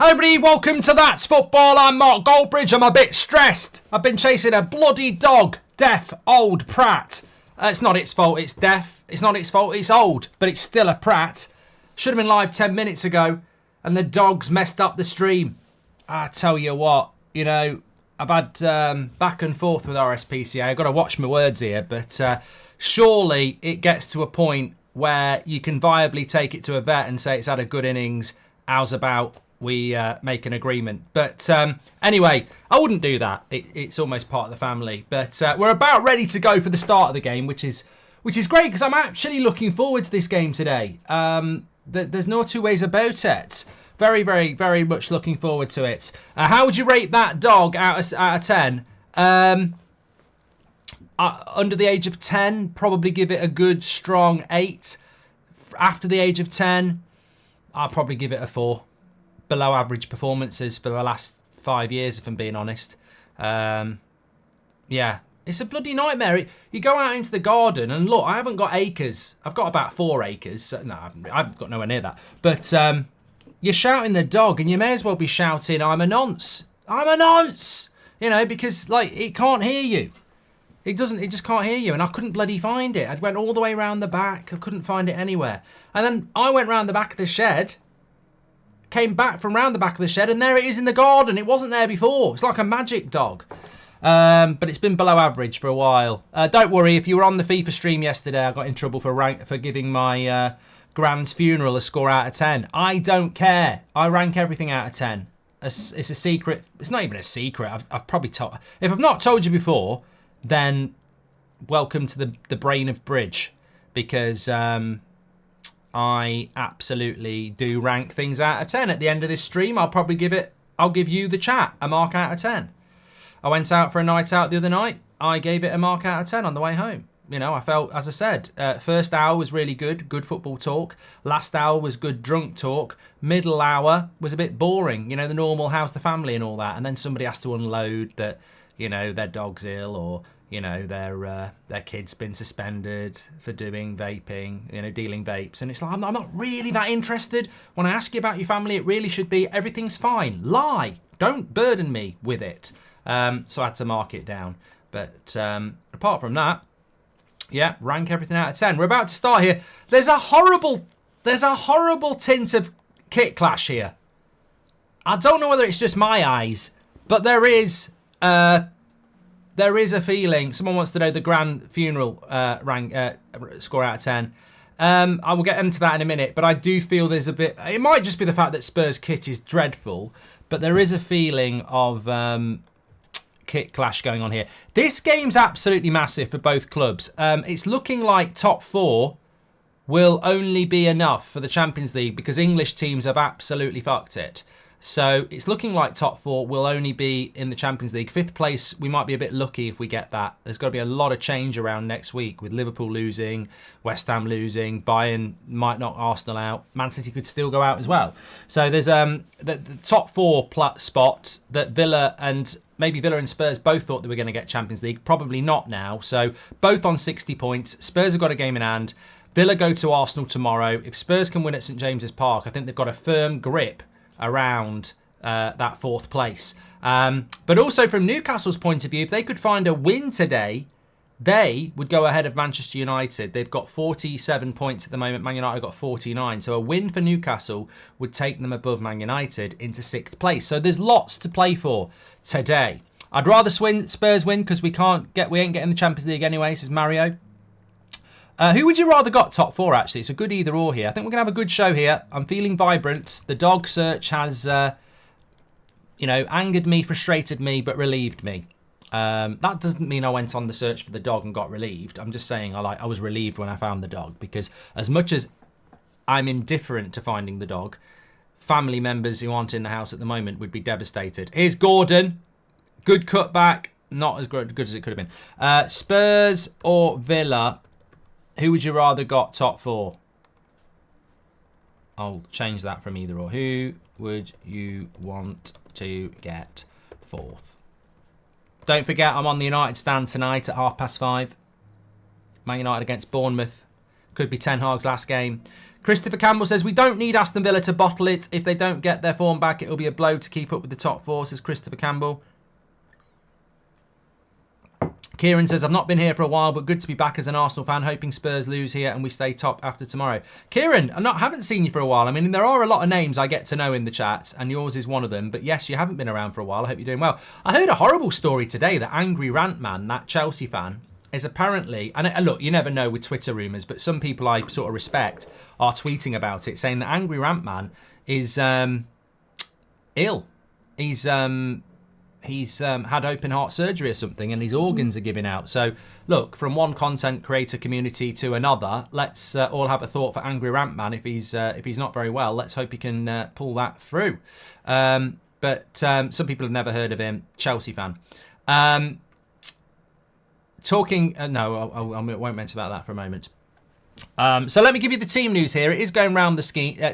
Hello everybody, welcome to That's Football. I'm Mark Goldbridge. I'm a bit stressed. I've been chasing a bloody dog, deaf, old prat. It's not its fault, it's deaf. It's not its fault, it's old, but it's still a prat. Should have been live 10 minutes ago, and the dog's messed up the stream. I tell you what, you know, I've had back and forth with RSPCA. I've got to watch my words here, but surely it gets to a point where you can viably take it to a vet and say it's had a good innings. How's about we make an agreement? But anyway, I wouldn't do that. It's almost part of the family. But we're about ready to go for the start of the game, which is great because I'm actually looking forward to this game today. There's no two ways about it. Very, very, very much looking forward to it. How would you rate that dog out of 10? Under the age of 10, probably give it a good, strong 8. After the age of 10, I'll probably give it a 4. Below average performances for the last 5 years, if I'm being honest. Yeah, it's a bloody nightmare. You go out into the garden and look, I haven't got acres. I've got about 4 acres. So, no, I've got nowhere near that. But you're shouting the dog and you may as well be shouting, I'm a nonce. I'm a nonce! You know, because like it can't hear you. It just can't hear you. And I couldn't bloody find it. I went all the way around the back. I couldn't find it anywhere. And then I went round the back of the shed. Came back from round the back of the shed, and there it is in the garden. It wasn't there before. It's like a magic dog. But it's been below average for a while. Don't worry, if you were on the FIFA stream yesterday, I got in trouble for giving my grand's funeral a score out of 10. I don't care. I rank everything out of 10. It's a secret. It's not even a secret. I've probably told. If I've not told you before, then welcome to the brain of Bridge, because I absolutely do rank things out of 10. At the end of this stream, I'll give you the chat a mark out of 10. I went out for a night out the other night. I gave it a mark out of 10 on the way home. You know, I felt, as I said, first hour was really good football talk. Last hour was good drunk talk. Middle hour was a bit boring, you know, the normal how's the family and all that. And then somebody has to unload that, you know, their dog's ill, or you know, their kid's been suspended for doing vaping, you know, dealing vapes. And it's like, I'm not really that interested. When I ask you about your family, it really should be everything's fine. Lie. Don't burden me with it. So I had to mark it down. But apart from that, yeah, rank everything out of 10. We're about to start here. There's a horrible tint of kit clash here. I don't know whether it's just my eyes, but there is a feeling. Someone wants to know the grand funeral score out of 10. I will get into that in a minute, but I do feel there's a bit. It might just be the fact that Spurs kit is dreadful, but there is a feeling of kit clash going on here. This game's absolutely massive for both clubs. It's looking like top 4 will only be enough for the Champions League because English teams have absolutely fucked it. So it's looking like top 4 will only be in the Champions League. 5th place, we might be a bit lucky if we get that. There's got to be a lot of change around next week with Liverpool losing, West Ham losing, Bayern might knock Arsenal out. Man City could still go out as well. So there's the top 4 spots that Villa and Spurs both thought they were going to get Champions League. Probably not now. So both on 60 points. Spurs have got a game in hand. Villa go to Arsenal tomorrow. If Spurs can win at St James's Park, I think they've got a firm grip around that 4th place. But also from Newcastle's point of view, if they could find a win today, they would go ahead of Manchester United. They've got 47 points at the moment. Man United have got 49. So a win for Newcastle would take them above Man United into 6th place. So there's lots to play for today. I'd rather Spurs win because we ain't getting the Champions League anyway, says Mario. Who would you rather got top 4, actually? It's a good either or here. I think we're going to have a good show here. I'm feeling vibrant. The dog search has, angered me, frustrated me, but relieved me. That doesn't mean I went on the search for the dog and got relieved. I'm just saying I was relieved when I found the dog, because as much as I'm indifferent to finding the dog, family members who aren't in the house at the moment would be devastated. Here's Gordon. Good cutback. Not as good as it could have been. Spurs or Villa? Who would you rather got top 4? I'll change that from either or. Who would you want to get 4th? Don't forget, I'm on the United stand tonight at 5:30. Man United against Bournemouth. Could be Ten Hag's last game. Christopher Campbell says, we don't need Aston Villa to bottle it. If they don't get their form back, it'll be a blow to keep up with the top four, says Christopher Campbell. Kieran says, I've not been here for a while, but good to be back as an Arsenal fan, hoping Spurs lose here and we stay top after tomorrow. Kieran, haven't seen you for a while. I mean, there are a lot of names I get to know in the chat, and yours is one of them. But yes, you haven't been around for a while. I hope you're doing well. I heard a horrible story today that Angry Rant Man, that Chelsea fan, is apparently, and look, you never know with Twitter rumours, but some people I sort of respect are tweeting about it, saying that Angry Rant Man is ill. He's had open heart surgery or something, and his organs are giving out. So, look, from one content creator community to another, let's all have a thought for Angry Rant Man. If he's not very well, let's hope he can pull that through. But some people have never heard of him. Chelsea fan. Talking, no, I won't mention about that for a moment. So let me give you the team news here. It is going round the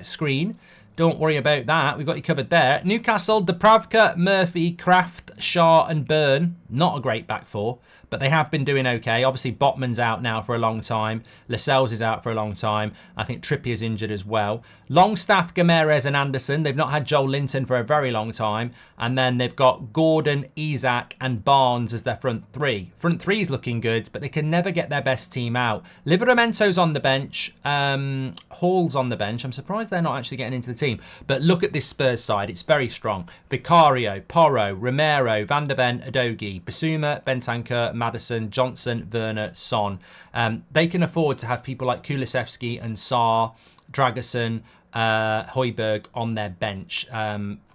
screen. Don't worry about that. We've got you covered there. Newcastle, Dubravka, Murphy, Kraft, Shaw and Byrne. Not a great back four, but they have been doing okay. Obviously, Botman's out now for a long time. Lascelles is out for a long time. I think Trippier's injured as well. Longstaff, Gameres and Anderson. They've not had Joel Linton for a very long time. And then they've got Gordon, Isak and Barnes as their front three. Front three is looking good, but they can never get their best team out. Liveramento's on the bench. Hall's on the bench. I'm surprised they're not actually getting into the team. But look at this Spurs side. It's very strong. Vicario, Porro, Romero, Van der Ven, Udogie, Basuma, Bentancur, Maddison, Johnson, Werner, Son. They can afford to have people like Kulusevski and Sarr, Dragerson, Højbjerg on their bench.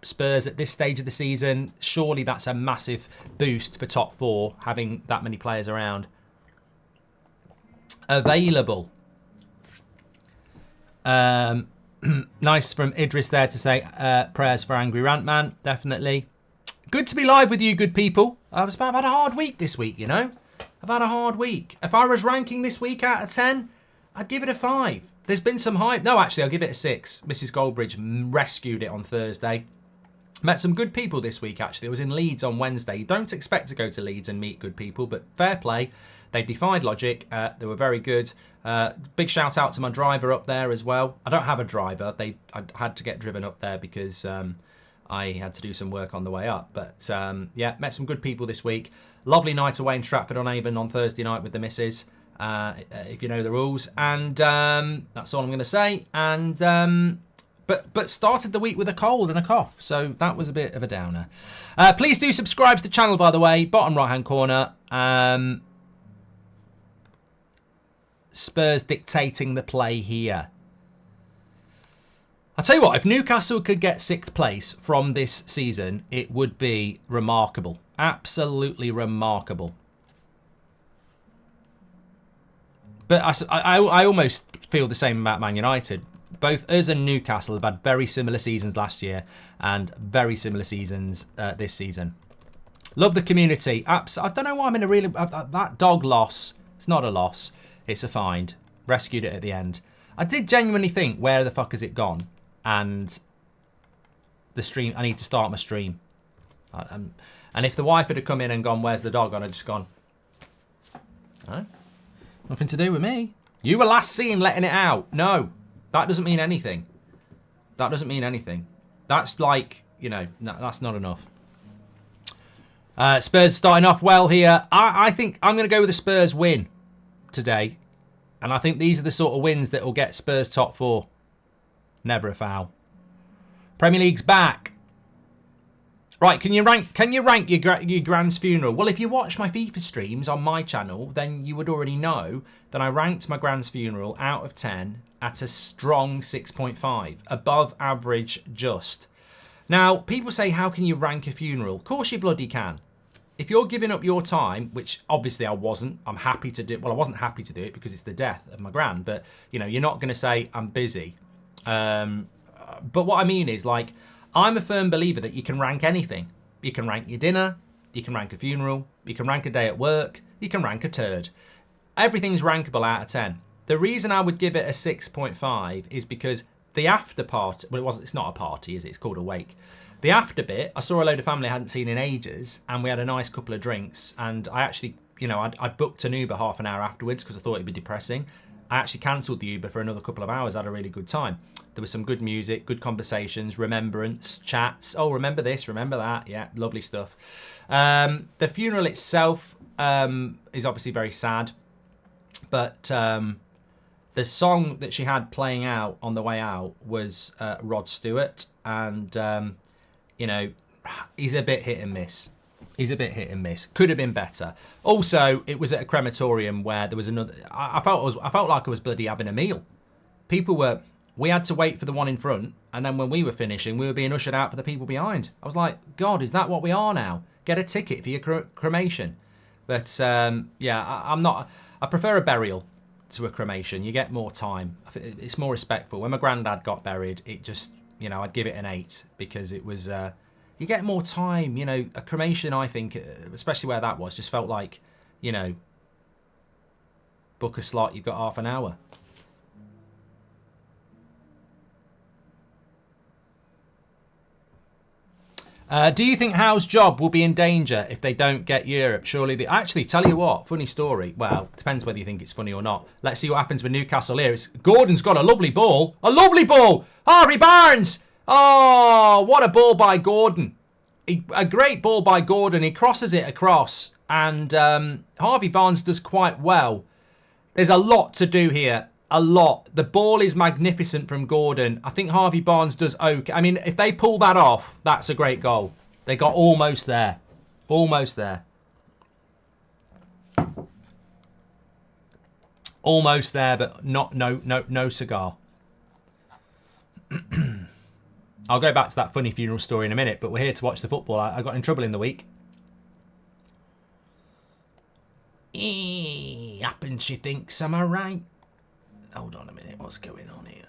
Spurs at this stage of the season, surely that's a massive boost for top four, having that many players around. Available. Nice from Idris there to say prayers for Angry Rant Man. Definitely. Good to be live with you, good people. I've had a hard week this week, you know. I've had a hard week. If I was ranking this week out of 10, I'd give it a 5. There's been some hype. No, actually, I'll give it a 6. Mrs. Goldbridge rescued it on Thursday. Met some good people this week, actually. I was in Leeds on Wednesday. You don't expect to go to Leeds and meet good people, but fair play. They defied logic. They were very good. Big shout out to my driver up there as well. I don't have a driver. I had to get driven up there because I had to do some work on the way up. But yeah, met some good people this week. Lovely night away in Stratford-on-Avon on Thursday night with the missus, if you know the rules. And that's all I'm going to say. And but started the week with a cold and a cough, so that was a bit of a downer. Please do subscribe to the channel, by the way. Bottom right-hand corner. Spurs dictating the play here. I'll tell you what, if Newcastle could get 6th place from this season, it would be remarkable. Absolutely remarkable. But I almost feel the same about Man United. Both us and Newcastle have had very similar seasons last year and very similar seasons this season. Love the community. I don't know why I'm in a really... that dog loss, it's not a loss. It's a find. Rescued it at the end. I did genuinely think, where the fuck has it gone? And the stream, I need to start my stream. And if the wife had come in and gone, where's the dog? I'd have just gone, no, nothing to do with me. You were last seen letting it out. No, that doesn't mean anything. That doesn't mean anything. That's like, you know, no, that's not enough. Spurs starting off well here. I think I'm going to go with the Spurs win today. And I think these are the sort of wins that will get Spurs top 4. Never a foul. Premier League's back. Right, can you rank your Grand's funeral? Well, if you watch my FIFA streams on my channel, then you would already know that I ranked my Grand's funeral out of 10 at a strong 6.5. Above average just. Now, people say, how can you rank a funeral? Of course you bloody can. If you're giving up your time, which obviously I wasn't, I'm happy to do it. Well, I wasn't happy to do it because it's the death of my gran. But, you know, you're not going to say I'm busy. But what I mean is, like, I'm a firm believer that you can rank anything. You can rank your dinner. You can rank a funeral. You can rank a day at work. You can rank a turd. Everything's rankable out of 10. The reason I would give it a 6.5 is because the after party, well, it's not a party, is it? It's called a wake. The after bit, I saw a load of family I hadn't seen in ages, and we had a nice couple of drinks, and I actually, you know, I'd booked an Uber half an hour afterwards because I thought it'd be depressing. I actually cancelled the Uber for another couple of hours. I had a really good time. There was some good music, good conversations, remembrance, chats. Oh, remember this, remember that. Yeah, lovely stuff. The funeral itself is obviously very sad. But the song that she had playing out on the way out was Rod Stewart. And, you know, he's a bit hit and miss. He's a bit hit and miss. Could have been better. Also, it was at a crematorium where there was another. I felt like I was bloody having a meal. We had to wait for the one in front, and then when we were finishing, we were being ushered out for the people behind. I was like, God, is that what we are now? Get a ticket for your cremation. But yeah, I'm not. I prefer a burial to a cremation. You get more time. It's more respectful. When my granddad got buried, it just, you know, I'd give it an 8 because it was. You get more time, you know. A cremation, I think, especially where that was, just felt like, you know, book a slot, you've got half an hour. Do you think Howe's job will be in danger if they don't get Europe? Surely actually, tell you what, funny story. Well, depends whether you think it's funny or not. Let's see what happens with Newcastle here. Gordon's got a lovely ball. A lovely ball! Harvey Barnes! Oh, what a ball by Gordon. A great ball by Gordon. He crosses it across. And Harvey Barnes does quite well. There's a lot to do here. A lot. The ball is magnificent from Gordon. I think Harvey Barnes does okay. I mean, if they pull that off, that's a great goal. They got almost there. Almost there. Almost there, but no cigar. I'll go back to that funny funeral story in a minute, but we're here to watch the football. I got in trouble in the week. Happens she thinks I'm alright. Hold on a minute, what's going on here?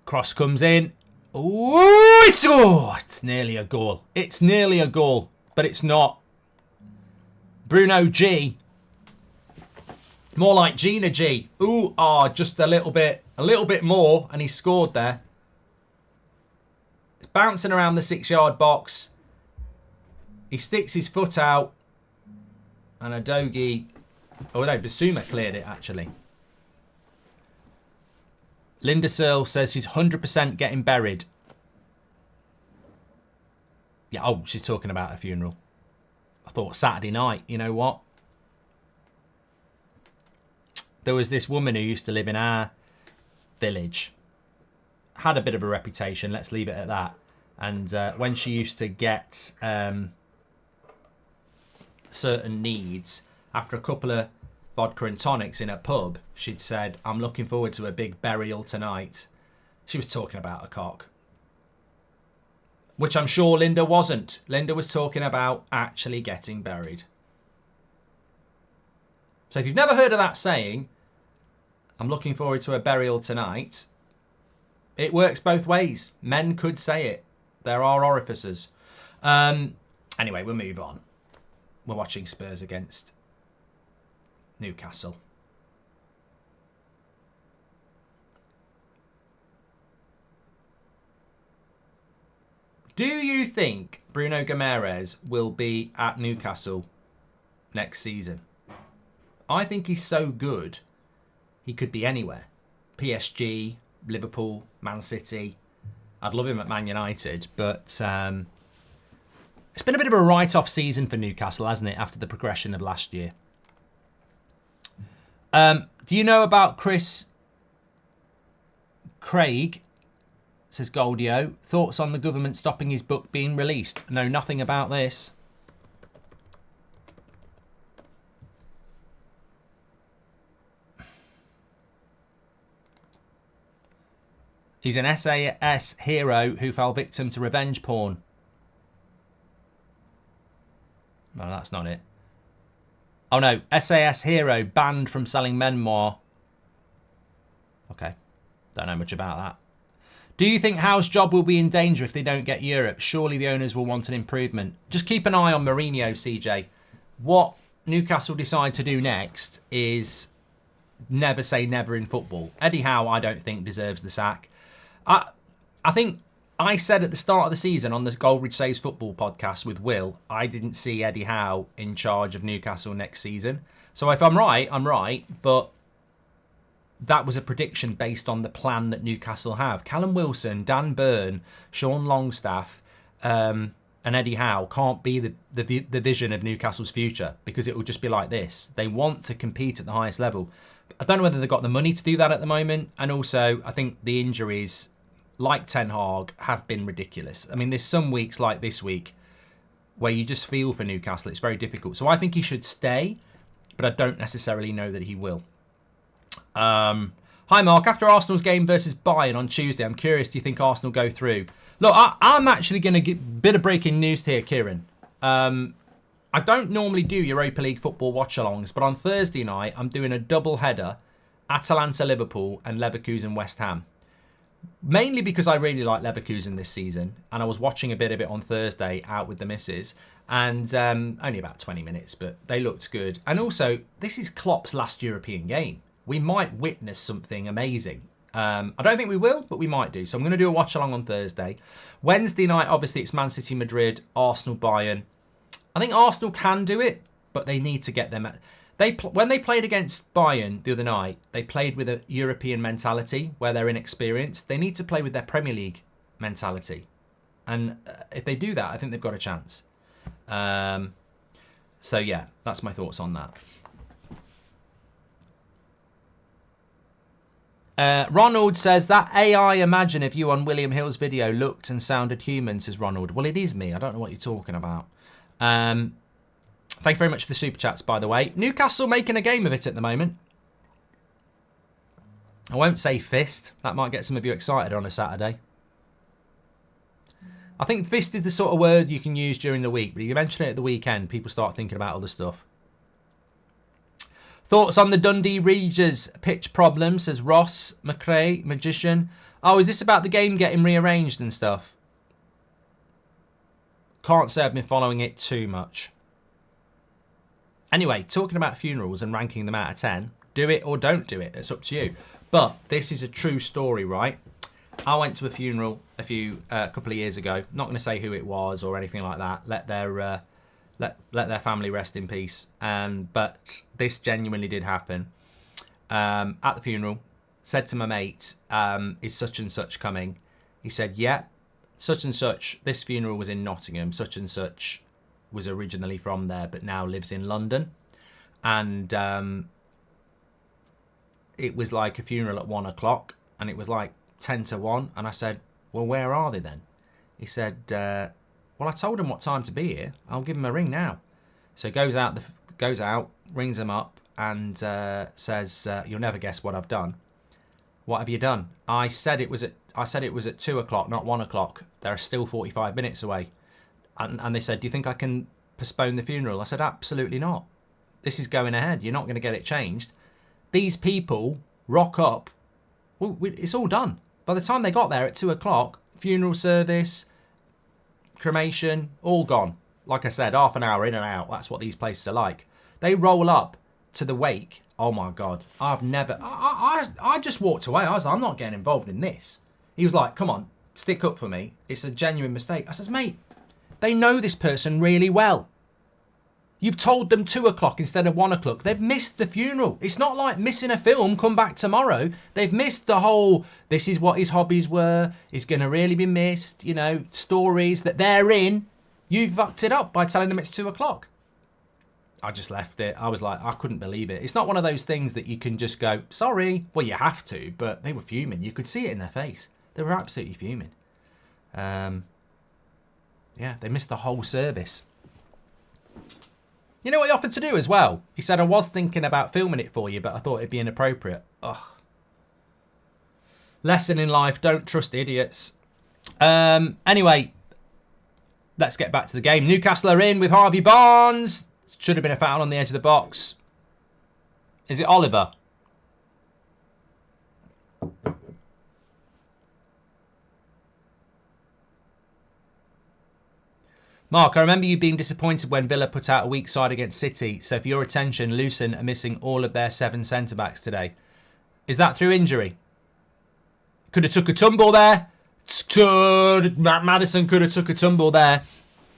Cross comes in. Ooh, it's nearly a goal. It's nearly a goal, but it's not. Bruno G. More like Gina G. Ooh, just a little bit more, and he scored there. Bouncing around the 6-yard box. He sticks his foot out. And Adogi... Oh, no, Basuma cleared it, actually. Linda Searle says she's 100% getting buried. Yeah, oh, she's talking about a funeral. I thought Saturday night, you know what? There was this woman who used to live in our village. Had a bit of a reputation, let's leave it at that. And when she used to get certain needs, after a couple of vodka and tonics in a pub, she'd said, I'm looking forward to a big burial tonight. She was talking about a cock. Which I'm sure Linda wasn't. Linda was talking about actually getting buried. So if you've never heard of that saying, I'm looking forward to a burial tonight, it works both ways. Men could say it. There are orifices. Anyway, we'll move on. We're watching Spurs against Newcastle. Do you think Bruno Guimaraes will be at Newcastle next season? I think he's so good, he could be anywhere. PSG, Liverpool, Man City. I'd love him at Man United, but it's been a bit of a write-off season for Newcastle, hasn't it, after the progression of last year? Do you know about Chris Craig? Says Goldio. Thoughts on the government stopping his book being released? Know nothing about this. He's an SAS hero who fell victim to revenge porn. No, that's not it. Oh no, SAS hero banned from selling memoir. Okay, don't know much about that. Do you think Howe's job will be in danger if they don't get Europe? Surely the owners will want an improvement. Just keep an eye on Mourinho, CJ. What Newcastle decide to do next is never say never in football. Eddie Howe, I don't think, deserves the sack. I think I said at the start of the season on the Goldbridge Saves Football podcast with Will, I didn't see Eddie Howe in charge of Newcastle next season. So if I'm right, I'm right. But that was a prediction based on the plan that Newcastle have. Callum Wilson, Dan Burn, Sean Longstaff, and Eddie Howe can't be the vision of Newcastle's future, because it will just be like this. They want to compete at the highest level. I don't know whether they've got the money to do that at the moment. And also, I think the injuries, like Ten Hag, have been ridiculous. I mean, there's some weeks like this week where you just feel for Newcastle. It's very difficult. So I think he should stay, but I don't necessarily know that he will. Hi Mark, after Arsenal's game versus Bayern on Tuesday, I'm curious, do you think Arsenal go through? Look, I'm actually going to get a bit of breaking news here, Kieran. I don't normally do Europa League football watch-alongs, but on Thursday night, I'm doing a double header, Atalanta-Liverpool and Leverkusen-West Ham. Mainly because I really like Leverkusen this season, and I was watching a bit of it on Thursday out with the missus, and only about 20 minutes, but they looked good. And also, this is Klopp's last European game. We might witness something amazing. I don't think we will, but we might do. So I'm going to do a watch-along on Thursday. Wednesday night, obviously, it's Man City, Madrid, Arsenal, Bayern. I think Arsenal can do it, but they need to get them. When they played against Bayern the other night, they played with a European mentality where they're inexperienced. They need to play with their Premier League mentality. And if they do that, I think they've got a chance. So, yeah, that's my thoughts on that. Ronald says, that AI imagine if you on William Hill's video looked and sounded human, says Ronald. Well, it is me. I don't know what you're talking about. Thank you very much for the super chats, by the way. Newcastle making a game of it at the moment. I won't say fist. That might get some of you excited on a Saturday. I think fist is the sort of word you can use during the week, but if you mention it at the weekend, people start thinking about other stuff. Thoughts on the Dundee Regis pitch problem, says Ross McRae, Magician. Oh, is this about the game getting rearranged and stuff? Can't say I've been following it too much. Anyway, talking about funerals and ranking them out of 10, do it or don't do it. It's up to you. But this is a true story, right? I went to a funeral a couple of years ago. Not going to say who it was or anything like that. Let their family rest in peace. But this genuinely did happen. At the funeral, said to my mate, is such and such coming? He said, yeah. Such and such, this funeral was in Nottingham, such and such was originally from there, but now lives in London. And it was like a funeral at 1 o'clock, and it was like 10 to 1. And I said, well, where are they then? He said, well, I told him what time to be here. I'll give him a ring now. So he goes out, rings him up, and says, you'll never guess what I've done. What have you done? I said it was at 2 o'clock, not 1 o'clock. They're still 45 minutes away. And they said, do you think I can postpone the funeral? I said, absolutely not. This is going ahead. You're not going to get it changed. These people rock up. Well, it's all done. By the time they got there at 2 o'clock, funeral service, cremation, all gone. Like I said, half an hour in and out. That's what these places are like. They roll up to the wake. Oh my God. I just walked away. I was like, I'm not getting involved in this. He was like, come on, stick up for me. It's a genuine mistake. I says, mate, they know this person really well. You've told them 2 o'clock instead of 1 o'clock. They've missed the funeral. It's not like missing a film, come back tomorrow. They've missed the whole, this is what his hobbies were. It's going to really be missed. You know, stories that they're in. You fucked it up by telling them it's 2 o'clock. I just left it. I was like, I couldn't believe it. It's not one of those things that you can just go, sorry. Well, you have to, but they were fuming. You could see it in their face. They were absolutely fuming. Yeah, they missed the whole service. You know what he offered to do as well? He said, I was thinking about filming it for you, but I thought it'd be inappropriate. Ugh. Lesson in life, don't trust idiots. Anyway, let's get back to the game. Newcastle are in with Harvey Barnes. Should have been a foul on the edge of the box. Is it Oliver? Mark, I remember you being disappointed when Villa put out a weak side against City. So for your attention, Luton are missing all of their 7 centre-backs today. Is that through injury? Could have took a tumble there. Maddison could have took a tumble there.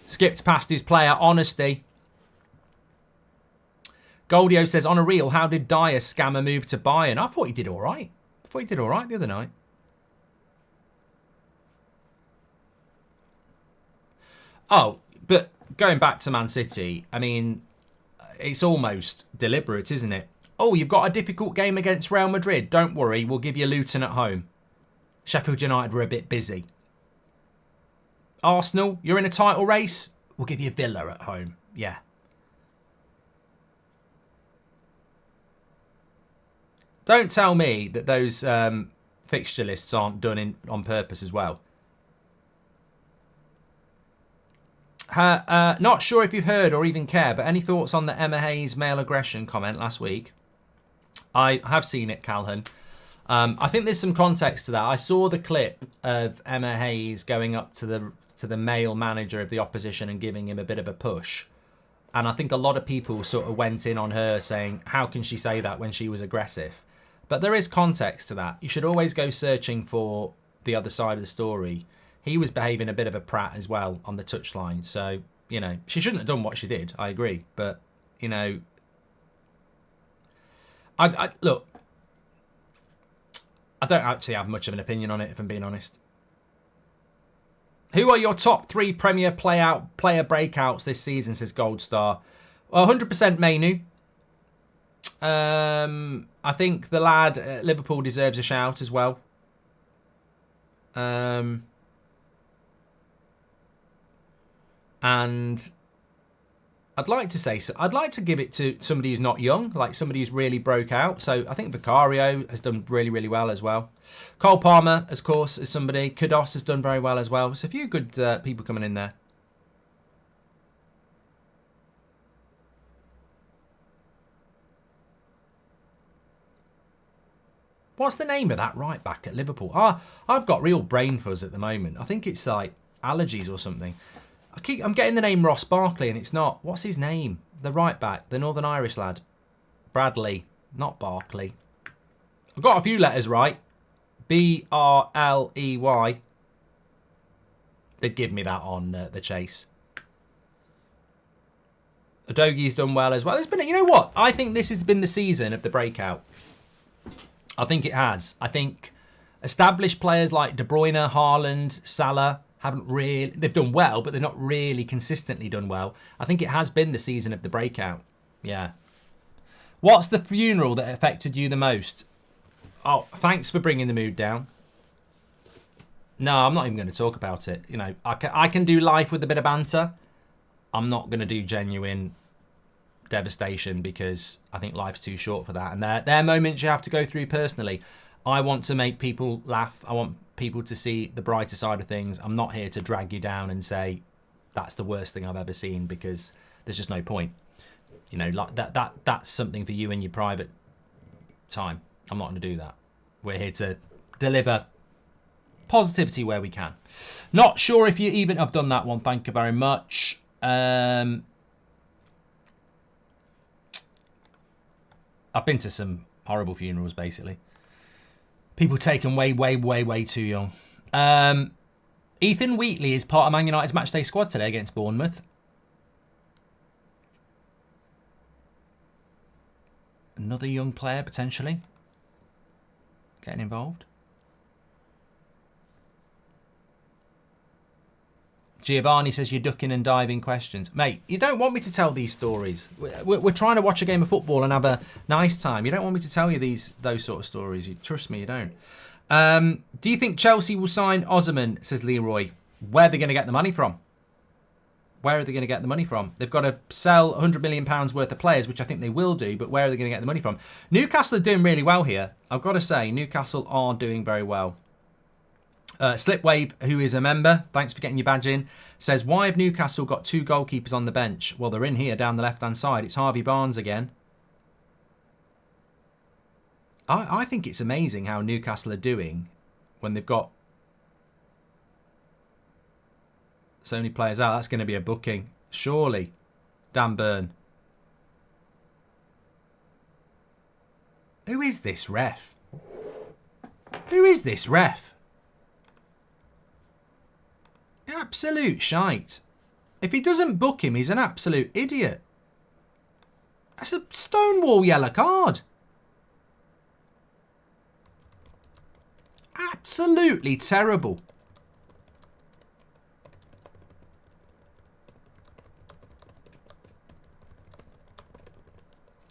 Skipped past his player. Honesty. Goldio says, on a reel, how did Dyer scam a move to Bayern? I thought he did all right. I thought he did all right the other night. Oh, but going back to Man City, I mean, it's almost deliberate, isn't it? Oh, you've got a difficult game against Real Madrid. Don't worry, we'll give you Luton at home. Sheffield United were a bit busy. Arsenal, you're in a title race. We'll give you Villa at home. Yeah. Don't tell me that those fixture lists aren't done on purpose as well. Not sure if you've heard or even care, but any thoughts on the Emma Hayes male aggression comment last week? I have seen it, Calhoun. I think there's some context to that. I saw the clip of Emma Hayes going up to the male manager of the opposition and giving him a bit of a push. And I think a lot of people sort of went in on her saying, how can she say that when she was aggressive? But there is context to that. You should always go searching for the other side of the story. He was behaving a bit of a prat as well on the touchline. So, you know, she shouldn't have done what she did. I agree. But, you know, look, I don't actually have much of an opinion on it, if I'm being honest. Who are your top 3 Premier player breakouts this season, says Goldstar? 100% Mainu. I think the lad at Liverpool deserves a shout as well. And I'd like to say so. I'd like to give it to somebody who's not young, like somebody who's really broke out. So I think Vicario has done really, really well as well. Cole Palmer, of course, is somebody. Kudos has done very well as well. So a few good people coming in there. What's the name of that right back at Liverpool? I've got real brain fuzz at the moment. I think it's like allergies or something. I'm getting the name Ross Barkley and it's not. What's his name? The right back, the Northern Irish lad. Bradley, not Barkley. I've got a few letters right. B-R-L-E-Y. They'd give me that on the chase. Udogi's done well as well. There's been, you know what? I think this has been the season of the breakout. I think it has. I think established players like De Bruyne, Haaland, Salah haven't really... They've done well, but they're not really consistently done well. I think it has been the season of the breakout. Yeah. What's the funeral that affected you the most? Oh, thanks for bringing the mood down. No, I'm not even going to talk about it. You know, I can do life with a bit of banter. I'm not going to do genuine devastation because I think life's too short for that. And they're moments you have to go through personally. I want to make people laugh. I want people to see the brighter side of things. I'm not here to drag you down and say that's the worst thing I've ever seen because there's just no point. You know, like that's something for you in your private time. I'm not going to do that. We're here to deliver positivity where we can. Not sure if you even have done that one. Thank you very much. I've been to some horrible funerals, basically. People taken way, way, way, way too young. Ethan Wheatley is part of Man United's matchday squad today against Bournemouth. Another young player, potentially, getting involved. Giovanni says you're ducking and diving questions. Mate, you don't want me to tell these stories. We're trying to watch a game of football and have a nice time. You don't want me to tell you those sort of stories. Trust me, you don't. Do you think Chelsea will sign Osimhen, says Leroy? Where are they going to get the money from? Where are they going to get the money from? They've got to sell £100 million worth of players, which I think they will do, but where are they going to get the money from? Newcastle are doing really well here. I've got to say, Newcastle are doing very well. Slipwave, who is a member, thanks for getting your badge in, says, why have Newcastle got 2 goalkeepers on the bench? Well, they're in here down the left-hand side. It's Harvey Barnes again. I think it's amazing how Newcastle are doing when they've got so many players out. That's going to be a booking. Surely. Dan Burn. Who is this ref? Who is this ref? Absolute shite. If he doesn't book him, he's an absolute idiot. That's a stonewall yellow card. Absolutely terrible.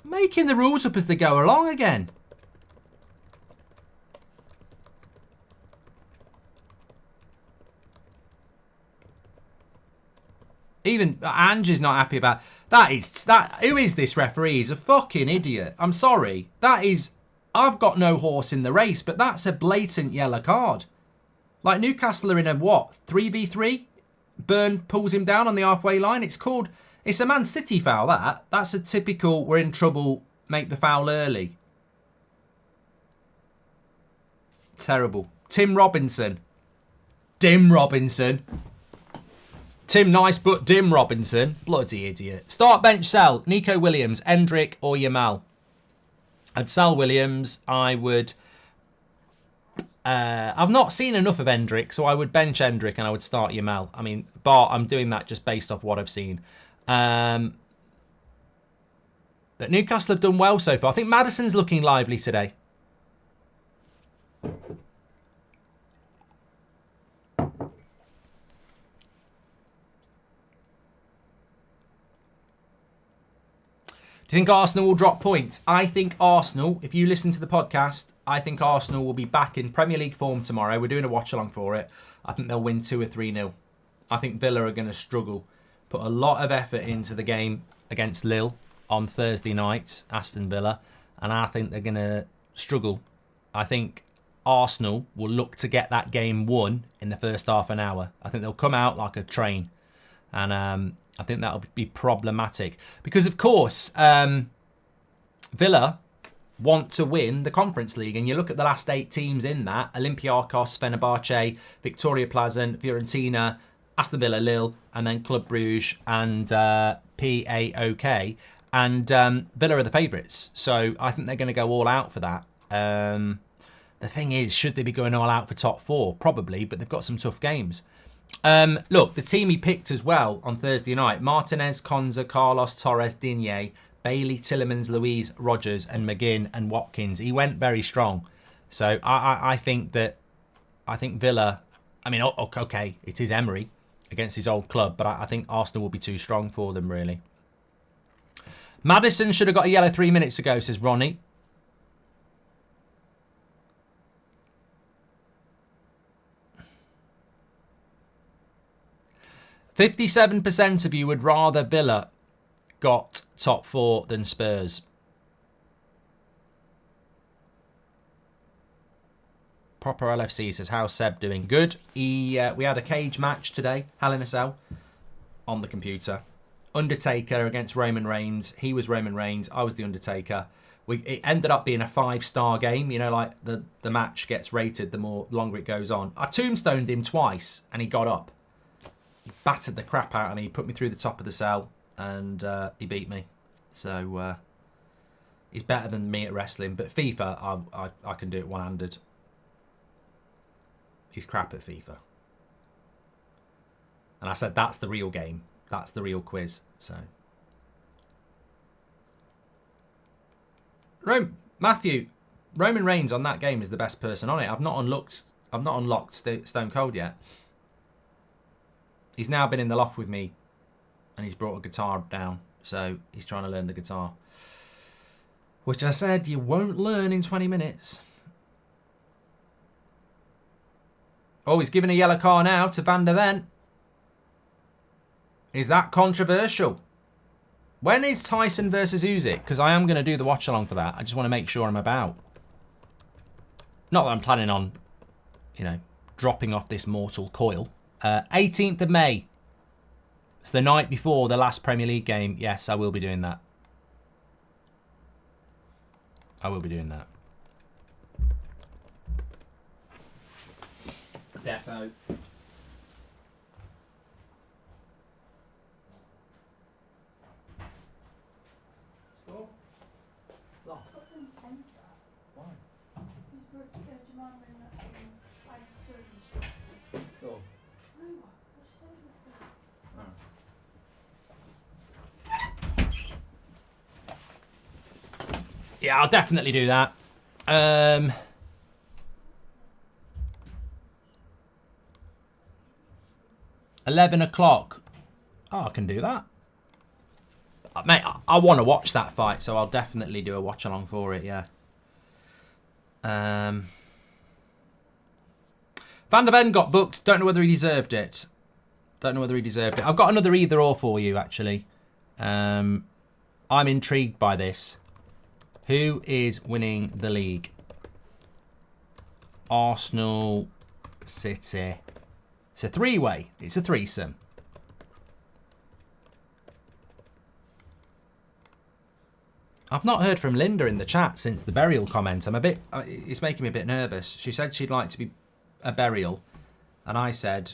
Making the rules up as they go along again. Even Angie's not happy about that. Who is this referee? He's a fucking idiot. I'm sorry. I've got no horse in the race, but that's a blatant yellow card. Like Newcastle are in a what? 3v3? Burn pulls him down on the halfway line. It's a Man City foul, that. That's a typical, we're in trouble, make the foul early. Terrible. Tim Robinson. Dim Robinson. Tim Nice, but Dim Robinson. Bloody idiot. Start, bench, sell. Nico Williams, Endrick or Yamal. I'd sell Williams. I would... I've not seen enough of Endrick, so I would bench Endrick and I would start Yamal. I mean, I'm doing that just based off what I've seen. But Newcastle have done well so far. I think Maddison's looking lively today. Do you think Arsenal will drop points? I think Arsenal, if you listen to the podcast, I think Arsenal will be back in Premier League form tomorrow. We're doing a watch-along for it. I think they'll win 2 or 3-0. I think Villa are going to struggle. Put a lot of effort into the game against Lille on Thursday night, Aston Villa, and I think they're going to struggle. I think Arsenal will look to get that game won in the first half an hour. I think they'll come out like a train, and I think that'll be problematic because, of course, Villa want to win the Conference League, and you look at the last 8 teams in that: Olympiacos, Fenerbahce, Victoria Pleasant, Fiorentina, Aston Villa, Lille, and then Club Brugge and PAOK. And Villa are the favourites, so I think they're going to go all out for that. The thing is, should they be going all out for top 4? Probably, but they've got some tough games. Look, the team he picked as well on Thursday night: Martinez, Konza, Carlos, Torres, Digne, Bailey, Tillemans, Louise, Rogers, and McGinn and Watkins. He went very strong. So I think Villa, I mean, okay, it is Emery against his old club, but I think Arsenal will be too strong for them, really. Maddison should have got a yellow 3 minutes ago, says Ronnie. %57% of you would rather Villa got top 4 than Spurs. Proper LFC says, how's Seb doing? Good. We had a cage match today, Hell in a Cell, on the computer. Undertaker against Roman Reigns. He was Roman Reigns. I was the Undertaker. It ended up being a 5-star game. You know, like the match gets rated the longer it goes on. I tombstoned him twice and he got up. He battered the crap out of me. He put me through the top of the cell and he beat me. So he's better than me at wrestling. But FIFA, I can do it one-handed. He's crap at FIFA. And I said, that's the real game. That's the real quiz. So, Matthew, Roman Reigns on that game is the best person on it. I've not unlocked Stone Cold yet. He's now been in the loft with me, and he's brought a guitar down. So he's trying to learn the guitar, which I said you won't learn in 20 minutes. Oh, he's giving a yellow card now to Van der Ven. Is that controversial? When is Tyson versus Usyk? Because I am going to do the watch along for that. I just want to make sure I'm about. Not that I'm planning on, dropping off this mortal coil. 18th of May. It's the night before the last Premier League game. Yes, I will be doing that. I will be doing that. Defo. Yeah, I'll definitely do that. 11 o'clock. Oh, I can do that. Mate, I want to watch that fight, so I'll definitely do a watch along for it, yeah. Van der Ven got booked. Don't know whether he deserved it. I've got another either or for you, actually. I'm intrigued by this. Who is winning the league? Arsenal, City. It's a three-way. It's a threesome. I've not heard from Linda in the chat since the burial comment. It's making me a bit nervous. She said she'd like to be a burial, and I said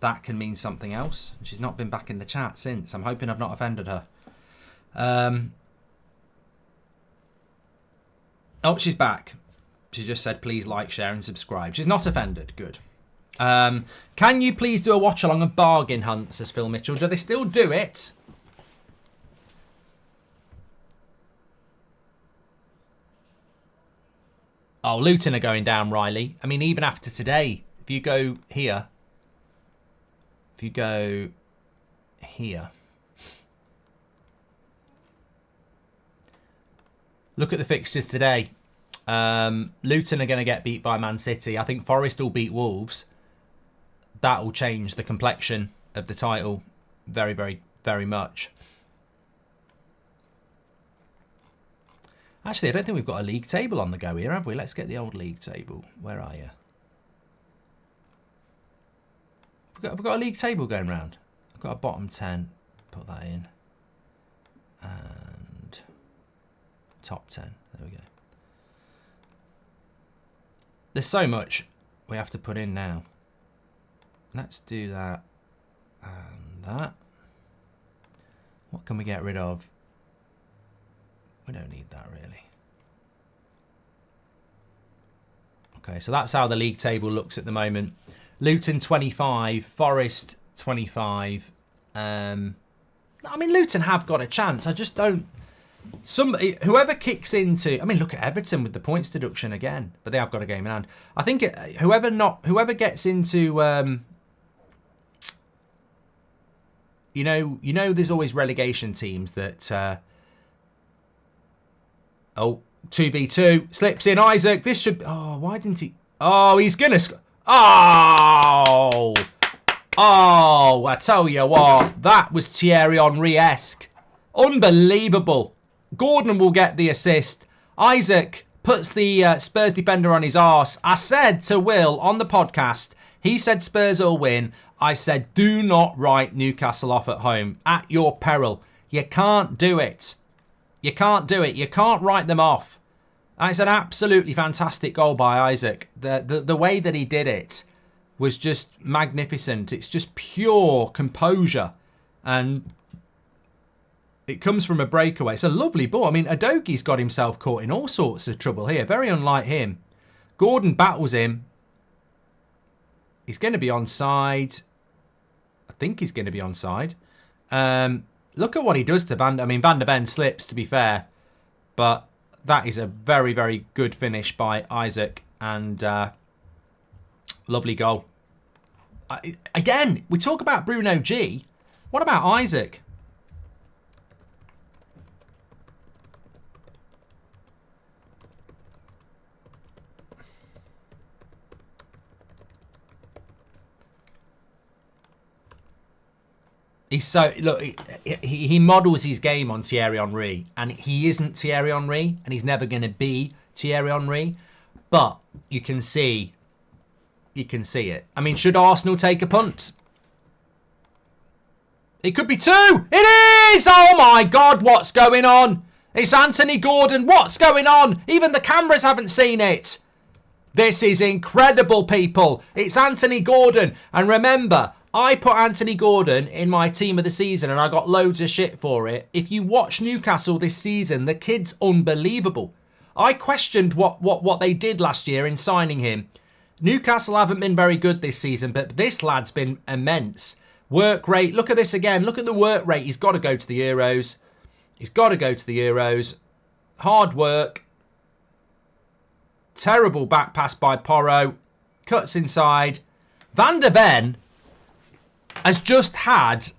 that can mean something else. She's not been back in the chat since. I'm hoping I've not offended her. Oh, she's back. She just said, please like, share, and subscribe. She's not offended. Good. Can you please do a watch along of bargain hunt, says Phil Mitchell. Do they still do it? Oh, Luton are going down, Riley. I mean, even after today, if you go here, look at the fixtures today. Luton are going to get beat by Man City. I think Forest will beat Wolves. That will change the complexion of the title very, very, very much. Actually, I don't think we've got a league table on the go here, have we? Let's get the old league table. Where are you? Have we got a league table going round? I've got a bottom 10. Put that in. And top 10. There we go. There's so much we have to put in now. Let's do that and that. What can we get rid of? We don't need that really. Okay, so that's how the league table looks at the moment. Luton 25, Forest 25. I mean, Luton have got a chance. I just don't. Whoever kicks into, I mean, look at Everton with the points deduction again, but they have got a game in hand. I think whoever gets into, you know, there's always relegation teams that. Oh, 2v2 slips in Isaac. This should. Oh, why didn't he? Oh, he's gonna. Oh, I tell you what, that was Thierry Henry-esque. Unbelievable. Gordon will get the assist. Isaac puts the Spurs defender on his arse. I said to Will on the podcast, he said Spurs will win. I said, do not write Newcastle off at home at your peril. You can't do it. You can't do it. You can't write them off. And it's an absolutely fantastic goal by Isaac. The way that he did it was just magnificent. It's just pure composure. And it comes from a breakaway. It's a lovely ball. I mean, Adogi's got himself caught in all sorts of trouble here. Very unlike him. Gordon battles him. He's going to be onside. I think he's going to be onside. Look at what he does to Van der Ven slips, to be fair. But that is a very, very good finish by Isaac. And lovely goal. Again, we talk about Bruno G. What about Isaac? He's so, look, he models his game on Thierry Henry, and he isn't Thierry Henry, and he's never going to be Thierry Henry, but you can see it. I mean, should Arsenal take a punt? It could be two. It is! Oh my God, what's going on? It's Anthony Gordon. What's going on? Even the cameras haven't seen it. This is incredible, people. It's Anthony Gordon. And remember, I put Anthony Gordon in my team of the season and I got loads of shit for it. If you watch Newcastle this season, the kid's unbelievable. I questioned what they did last year in signing him. Newcastle haven't been very good this season, but this lad's been immense. Work rate, look at this again. Look at the work rate. He's got to go to the Euros. He's got to go to the Euros. Hard work. Terrible back pass by Porro. Cuts inside. Van der Ven has just had...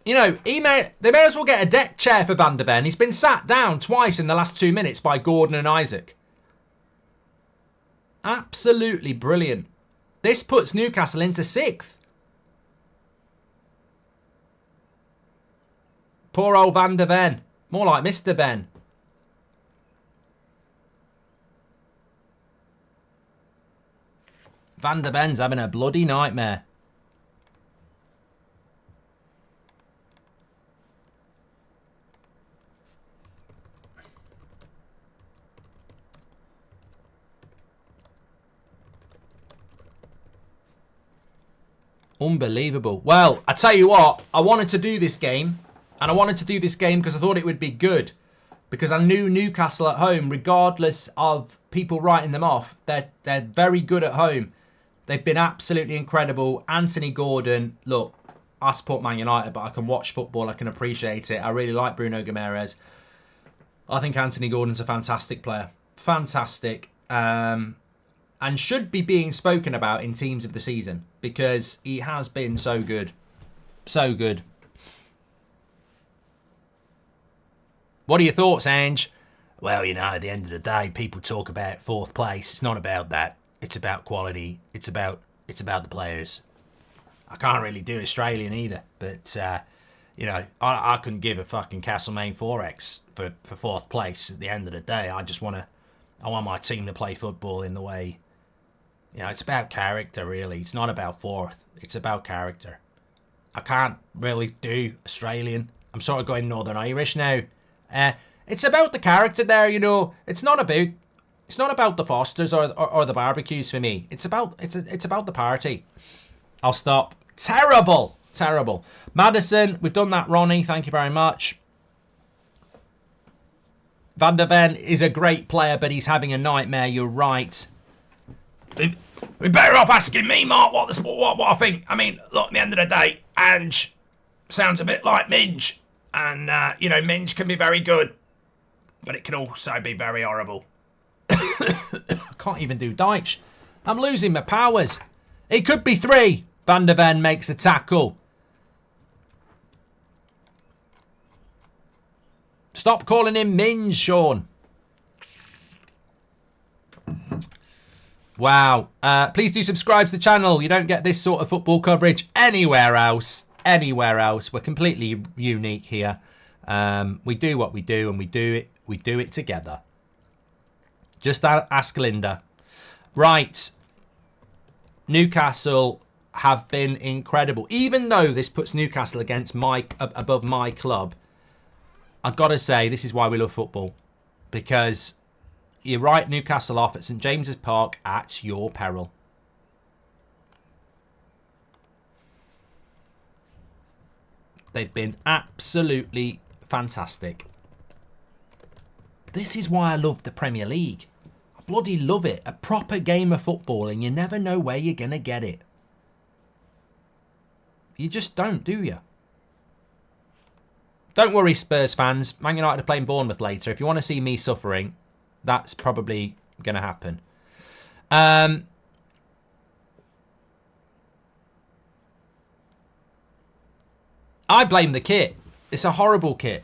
You know, they may as well get a deck chair for Van der Ven. He's been sat down twice in the last 2 minutes by Gordon and Isaac. Absolutely brilliant. This puts Newcastle into 6th. Poor old Van der Ven. More like Mr. Ben. Van der Ven's having a bloody nightmare. Unbelievable. Well, I tell you what, I wanted to do this game. And I wanted to do this game because I thought it would be good. Because I knew Newcastle at home, regardless of people writing them off, they're very good at home. They've been absolutely incredible. Anthony Gordon, look, I support Man United, but I can watch football. I can appreciate it. I really like Bruno Guimaraes. I think Anthony Gordon's a fantastic player. Fantastic. And should be being spoken about in teams of the season. Because he has been so good. So good. What are your thoughts, Ange? Well, you know, at the end of the day, people talk about 4th place. It's not about that. It's about quality. It's about the players. I can't really do Australian either, but you know, I couldn't give a fucking Castlemaine 4X for 4th place. At the end of the day, I want my team to play football in the way. You know, it's about character, really. It's not about 4th. It's about character. I can't really do Australian. I'm sort of going Northern Irish now. It's about the character there, you know. It's not about the Fosters or the barbecues for me. It's about the party. I'll stop. Terrible. Madison, we've done that, Ronnie. Thank you very much. Van der Ven is a great player, but he's having a nightmare. You're right. We're better off asking me, Mark, what I think. I mean, look, at the end of the day, Ange sounds a bit like Minge. And, you know, Minge can be very good, but it can also be very horrible. I can't even do Dyche. I'm losing my powers. It could be 3. Van der Ven makes a tackle. Stop calling him Minge, Sean. Wow. Please do subscribe to the channel. You don't get this sort of football coverage anywhere else. We're completely unique here. We do what we do, and we do it together. Just ask Linda. Right. Newcastle have been incredible. Even though this puts Newcastle above my club, I've got to say this is why we love football. Because you write Newcastle off at St James's Park at your peril. They've been absolutely fantastic. This is why I love the Premier League. I bloody love it. A proper game of football, and you never know where you're going to get it. You just don't, do you? Don't worry, Spurs fans. Man United are playing Bournemouth later. If you want to see me suffering, that's probably going to happen. I blame the kit. It's a horrible kit.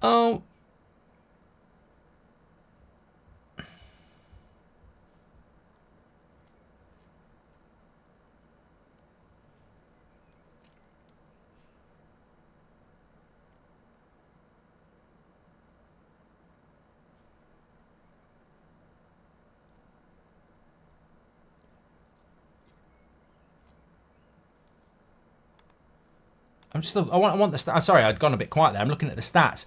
Oh. I want the stats. Sorry, I'd gone a bit quiet there. I'm looking at the stats.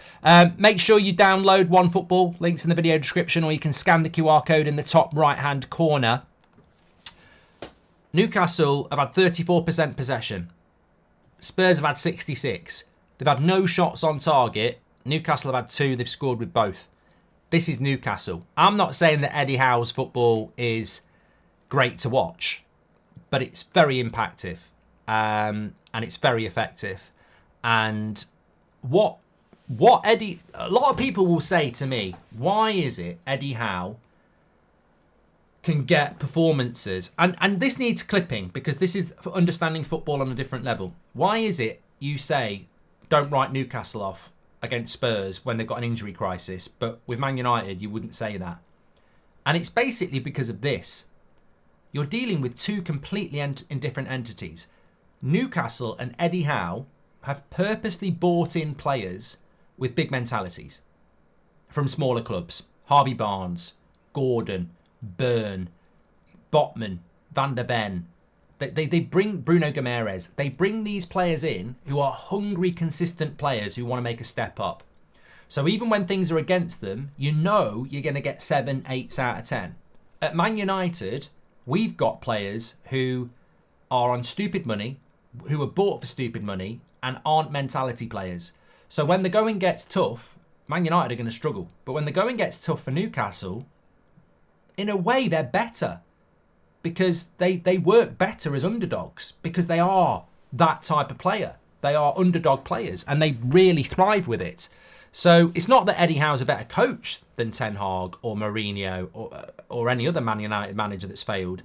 Make sure you download OneFootball. Links in the video description, or you can scan the QR code in the top right-hand corner. Newcastle have had 34% possession. Spurs have had 66. They've had no shots on target. Newcastle have had 2. They've scored with both. This is Newcastle. I'm not saying that Eddie Howe's football is great to watch, but it's very impactful, and it's very effective. And what Eddie, a lot of people will say to me, why is it Eddie Howe can get performances, and this needs clipping because this is for understanding football on a different level. Why is it you say don't write Newcastle off against Spurs when they've got an injury crisis, but with Man United you wouldn't say that? And it's basically because of this. You're dealing with two completely different entities. Newcastle and Eddie Howe have purposely bought in players with big mentalities from smaller clubs. Harvey Barnes, Gordon, Byrne, Botman, Van der Ven. They bring Bruno Guimaraes. They bring these players in who are hungry, consistent players who want to make a step up. So even when things are against them, you know you're going to get 7, 8 out of 10. At Man United, we've got players who are on stupid money, who are bought for stupid money, and aren't mentality players. So when the going gets tough, Man United are going to struggle. But when the going gets tough for Newcastle, in a way, they're better because they work better as underdogs because they are that type of player. They are underdog players and they really thrive with it. So it's not that Eddie Howe's a better coach than Ten Hag or Mourinho or any other Man United manager that's failed.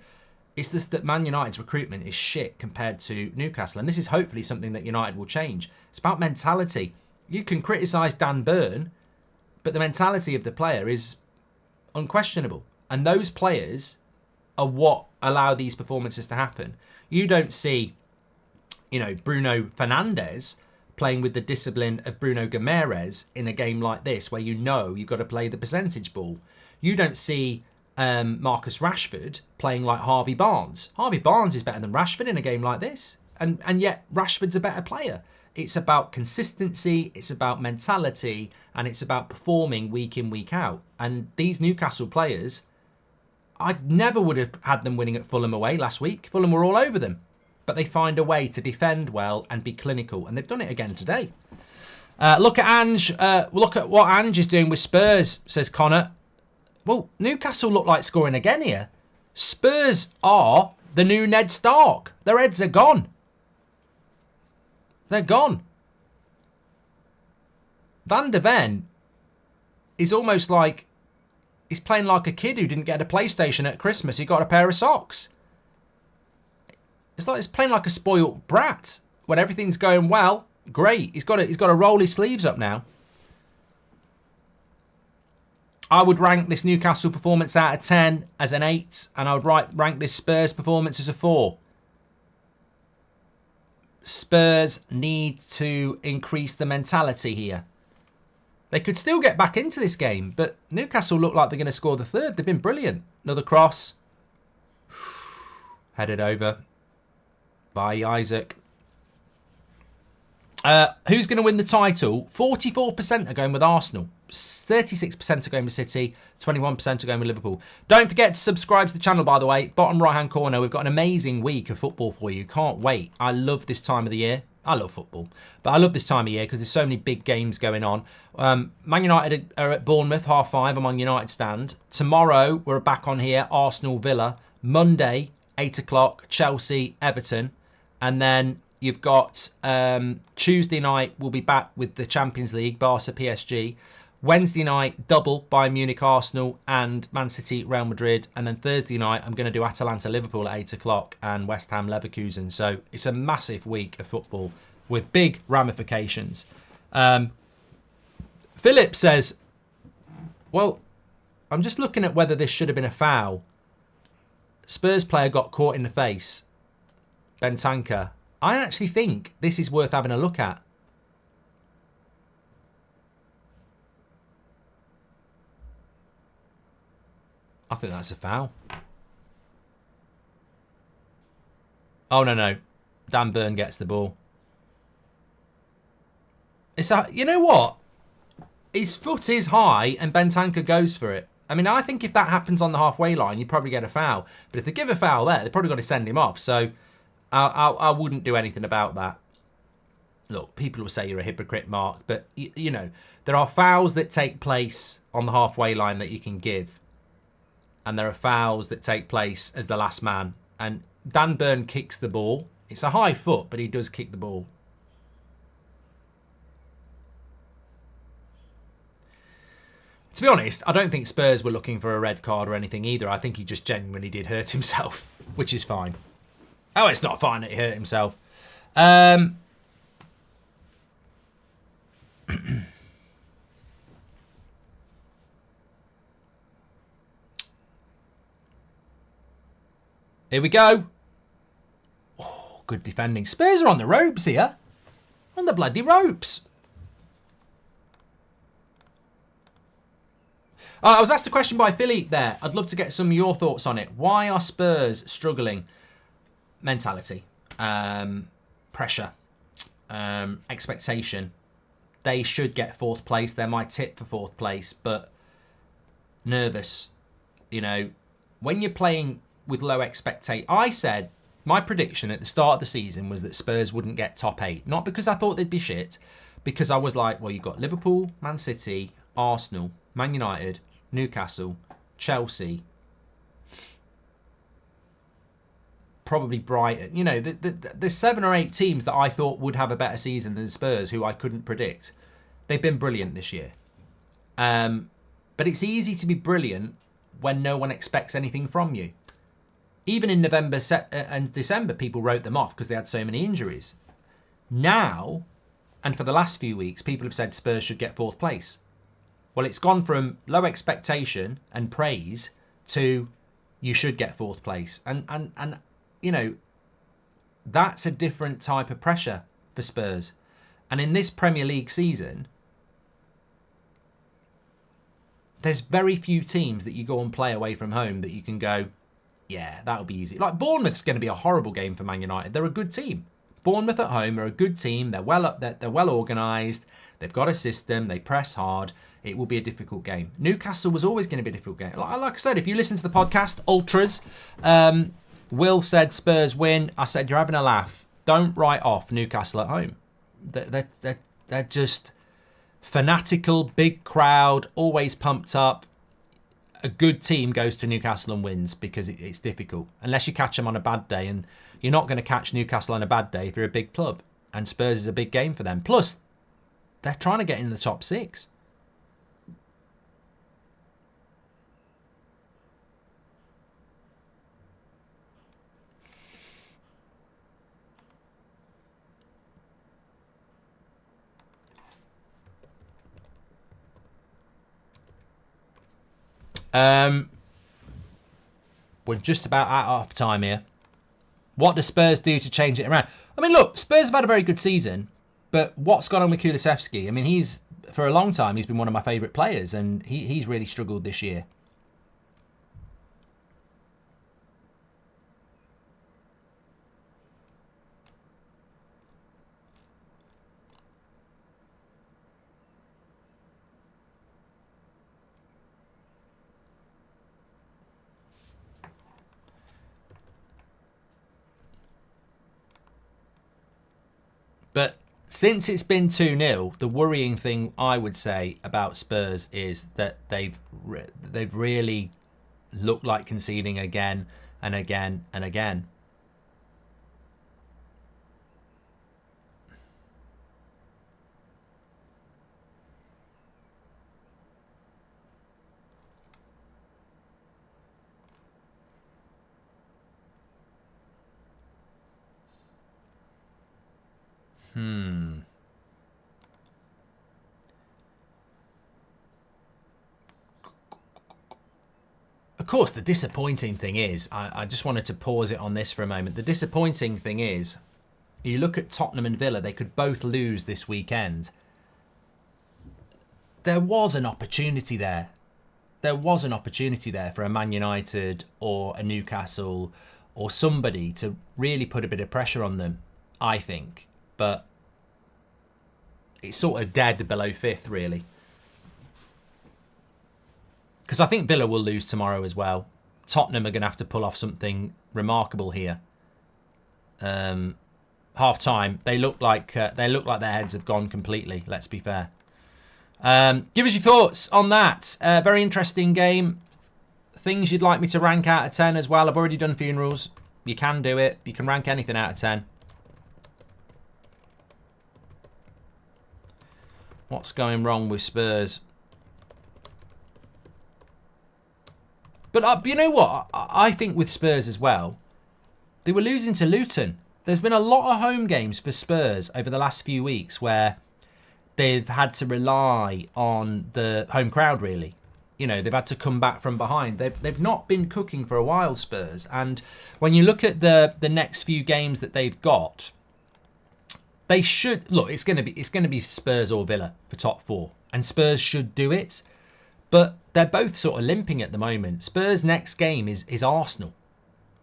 It's just that Man United's recruitment is shit compared to Newcastle. And this is hopefully something that United will change. It's about mentality. You can criticise Dan Burn, but the mentality of the player is unquestionable. And those players are what allow these performances to happen. You don't see, Bruno Fernandes playing with the discipline of Bruno Guimaraes in a game like this where you know you've got to play the percentage ball. You don't see Marcus Rashford playing like Harvey Barnes. Harvey Barnes is better than Rashford in a game like this. And yet Rashford's a better player. It's about consistency, it's about mentality, and it's about performing week in, week out. And these Newcastle players, I never would have had them winning at Fulham away last week. Fulham were all over them. But they find a way to defend well and be clinical. And they've done it again today. Look at Ange. Look at what Ange is doing with Spurs, says Connor. Well, Newcastle look like scoring again here. Spurs are the new Ned Stark. Their heads are gone. They're gone. Van der Ven is almost like he's playing like a kid who didn't get a PlayStation at Christmas. He got a pair of socks. It's like he's playing like a spoilt brat. When everything's going well, great. He's got to roll his sleeves up now. I would rank this Newcastle performance out of 10 as an 8, and I would rank this Spurs performance as a 4. Spurs need to increase the mentality here. They could still get back into this game, but Newcastle look like they're going to score the third. They've been brilliant. Another cross. Headed over by Isaac. Who's going to win the title? 44% are going with Arsenal. 36% are going with City. 21% are going with Liverpool. Don't forget to subscribe to the channel, by the way. Bottom right-hand corner, we've got an amazing week of football for you. Can't wait. I love this time of the year. I love football, but I love this time of year because there's so many big games going on. Man United are at Bournemouth, 5:30. I'm on United stand. Tomorrow, we're back on here, Arsenal, Villa. Monday, 8 o'clock, Chelsea, Everton. And then you've got Tuesday night, we'll be back with the Champions League, Barca, PSG. Wednesday night, double Bayern Munich, Arsenal, and Man City, Real Madrid. And then Thursday night, I'm going to do Atalanta, Liverpool at 8 o'clock and West Ham, Leverkusen. So it's a massive week of football with big ramifications. Philip says, well, I'm just looking at whether this should have been a foul. Spurs player got caught in the face. Bentancur. I actually think this is worth having a look at. I think that's a foul. Oh, no. Dan Burn gets the ball. You know what? His foot is high and Bentancur goes for it. I mean, I think if that happens on the halfway line, you probably get a foul. But if they give a foul there, they've probably got to send him off. So I wouldn't do anything about that. Look, people will say you're a hypocrite, Mark. But, you know, there are fouls that take place on the halfway line that you can give. And there are fouls that take place as the last man. And Dan Burn kicks the ball. It's a high foot, but he does kick the ball. To be honest, I don't think Spurs were looking for a red card or anything either. I think he just genuinely did hurt himself, which is fine. Oh, it's not fine that he hurt himself. Here we go. Oh, good defending. Spurs are on the ropes here. On the bloody ropes. I was asked a question by Philippe there. I'd love to get some of your thoughts on it. Why are Spurs struggling? Mentality, pressure, expectation. They should get 4th place. They're my tip for 4th place, but nervous. You know, when you're playing with low expectation. I said my prediction at the start of the season was that Spurs wouldn't get top 8. Not because I thought they'd be shit, because I was like, well, you've got Liverpool, Man City, Arsenal, Man United, Newcastle, Chelsea, probably Brighton. You know, there's 7 or 8 teams that I thought would have a better season than Spurs, who I couldn't predict. They've been brilliant this year. But it's easy to be brilliant when no one expects anything from you. Even in November and December, people wrote them off because they had so many injuries. Now, and for the last few weeks, people have said Spurs should get 4th place. Well, it's gone from low expectation and praise to you should get 4th place. And you know, that's a different type of pressure for Spurs. And in this Premier League season, there's very few teams that you go and play away from home that you can go, yeah, that'll be easy. Like Bournemouth's going to be a horrible game for Man United. They're a good team. Bournemouth at home are a good team. They're well organised. They've got a system. They press hard. It will be a difficult game. Newcastle was always going to be a difficult game. Like I said, if you listen to the podcast, Ultras, Will said Spurs win. I said, you're having a laugh. Don't write off Newcastle at home. They're just fanatical, big crowd, always pumped up. A good team goes to Newcastle and wins because it's difficult. Unless you catch them on a bad day. And you're not going to catch Newcastle on a bad day if you're a big club. And Spurs is a big game for them. Plus, they're trying to get in the top 6. We're just about at half time here. What do Spurs do to change it around? I mean, look, Spurs have had a very good season, but what's gone on with Kulusevski? I mean, for a long time, he's been one of my favourite players, and he's really struggled this year. But since it's been 2-0, the worrying thing I would say about Spurs is that they've really looked like conceding again and again and again. Of course, the disappointing thing is, I just wanted to pause it on this for a moment. The disappointing thing is, you look at Tottenham and Villa, they could both lose this weekend. There was an opportunity there. There was an opportunity there for a Man United or a Newcastle or somebody to really put a bit of pressure on them, I think. But it's sort of dead below 5th, really. Because I think Villa will lose tomorrow as well. Tottenham are going to have to pull off something remarkable here. Half time, they look like their heads have gone completely. Let's be fair. Give us your thoughts on that. Very interesting game. Things you'd like me to rank out of 10 as well. I've already done funerals. You can do it. You can rank anything out of 10. What's going wrong with Spurs? But you know what? I think with Spurs as well, they were losing to Luton. There's been a lot of home games for Spurs over the last few weeks where they've had to rely on the home crowd, really. You know, they've had to come back from behind. They've not been cooking for a while, Spurs. And when you look at the next few games that they've got, they should look. It's going to be Spurs or Villa for top 4, and Spurs should do it. But they're both sort of limping at the moment. Spurs' next game is Arsenal,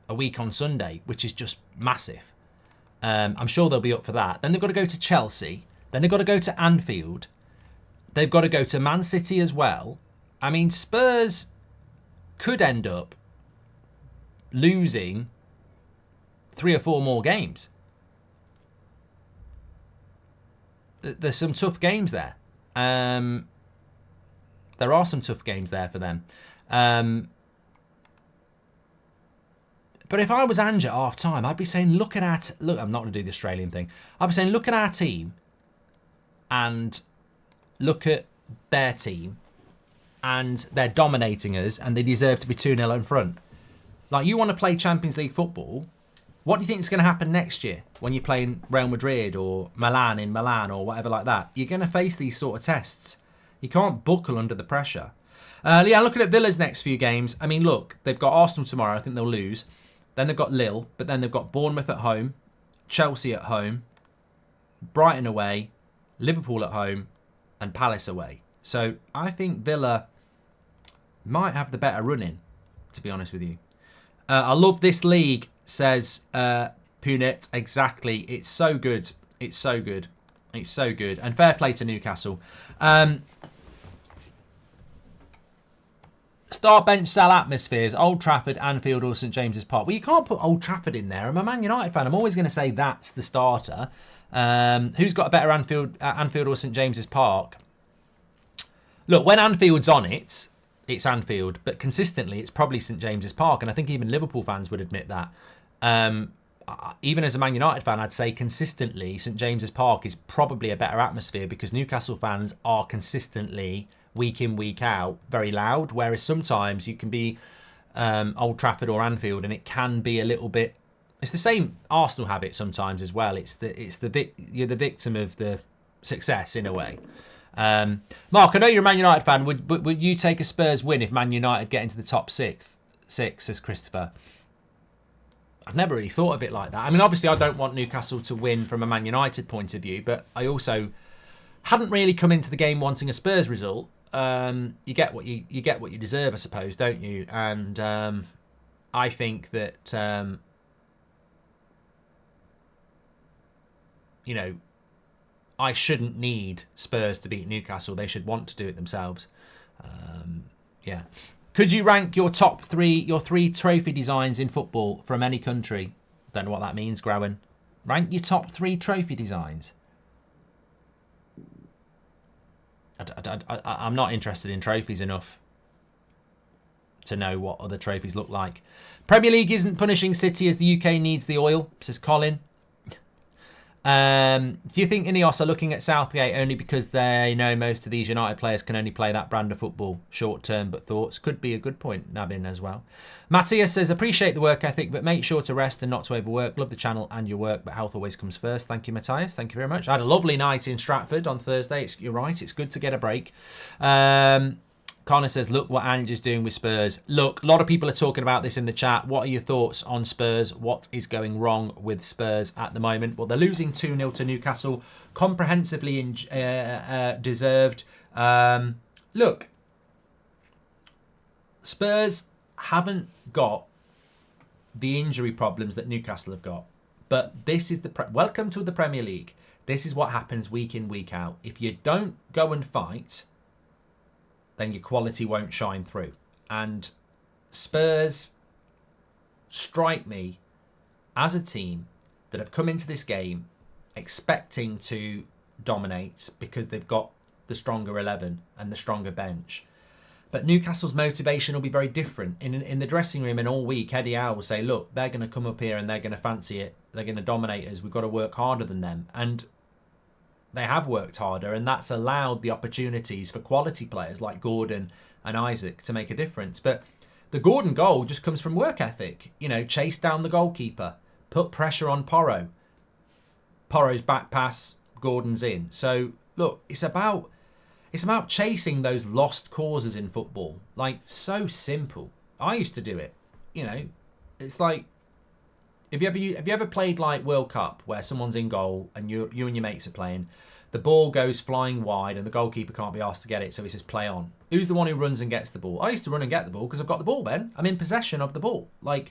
a week on Sunday, which is just massive. I'm sure they'll be up for that. Then they've got to go to Chelsea. Then they've got to go to Anfield. They've got to go to Man City as well. I mean, Spurs could end up losing 3 or 4 more games. There's some tough games there. There are some tough games there for them. But if I was Ange at half time, I'd be saying, look, I'm not going to do the Australian thing. I'd be saying, look at our team and look at their team, and they're dominating us and they deserve to be 2-0 in front. Like, you want to play Champions League football, what do you think is going to happen next year when you're playing Real Madrid or Milan in Milan or whatever like that? You're going to face these sort of tests. You can't buckle under the pressure. Yeah, looking at Villa's next few games, I mean, look, they've got Arsenal tomorrow. I think they'll lose. Then they've got Lille, but then they've got Bournemouth at home, Chelsea at home, Brighton away, Liverpool at home, and Palace away. So I think Villa might have the better running, to be honest with you. I love this league, says Punet. Exactly. It's so good. It's so good. It's so good. And fair play to Newcastle. Start bench style atmospheres, Old Trafford, Anfield or St James's Park. Well, you can't put Old Trafford in there. I'm a Man United fan. I'm always going to say that's the starter. Who's got a better Anfield or St James's Park? Look, when Anfield's on it, it's Anfield. But consistently, it's probably St James's Park. And I think even Liverpool fans would admit that. Even as a Man United fan, I'd say consistently St James's Park is probably a better atmosphere because Newcastle fans are consistently, week in, week out, very loud. Whereas sometimes you can be Old Trafford or Anfield and it can be a little bit... It's the same Arsenal have it sometimes as well. You're the victim of the success in a way. Mark, I know you're a Man United fan. Would you take a Spurs win if Man United get into the top six, says Christopher? I've never really thought of it like that. I mean, obviously, I don't want Newcastle to win from a Man United point of view, but I also hadn't really come into the game wanting a Spurs result. You get what you deserve, I suppose, don't you? And I think that I shouldn't need Spurs to beat Newcastle. They should want to do it themselves. Yeah. Could you rank your three trophy designs in football from any country? Don't know what that means, Growan. Rank your top 3 trophy designs. I'm not interested in trophies enough to know what other trophies look like. Premier League isn't punishing City as the UK needs the oil, says Colin. Do you think Ineos are looking at Southgate only because they know most of these United players can only play that brand of football? Short term, but thoughts. Could be a good point, Nabin, as well. Matthias says, appreciate the work ethic, but make sure to rest and not to overwork. Love the channel and your work, but health always comes first. Thank you, Matthias. Thank you very much. I had a lovely night in Stratford on Thursday. You're right. It's good to get a break. Connor says, look what Ange is doing with Spurs. Look, a lot of people are talking about this in the chat. What are your thoughts on Spurs? What is going wrong with Spurs at the moment? Well, they're losing 2-0 to Newcastle. Comprehensively deserved. Look, Spurs haven't got the injury problems that Newcastle have got. But this is welcome to the Premier League. This is what happens week in, week out. If you don't go and fight, then your quality won't shine through. And Spurs strike me as a team that have come into this game expecting to dominate because they've got the stronger 11 and the stronger bench. But Newcastle's motivation will be very different. In the dressing room and all week, Eddie Howe will say, look, they're going to come up here and they're going to fancy it. They're going to dominate us. We've got to work harder than them. And they have worked harder, and that's allowed the opportunities for quality players like Gordon and Isaac to make a difference. But the Gordon goal just comes from work ethic. You know, chase down the goalkeeper, put pressure on Porro. Porro's back pass, Gordon's in. So, look, it's about chasing those lost causes in football. Like, so simple. I used to do it. You know, it's like, have you ever played like World Cup where someone's in goal and you and your mates are playing, the ball goes flying wide and the goalkeeper can't be asked to get it, so he says play on. Who's the one who runs and gets the ball? I used to run and get the ball because I've got the ball then. I'm in possession of the ball. Like,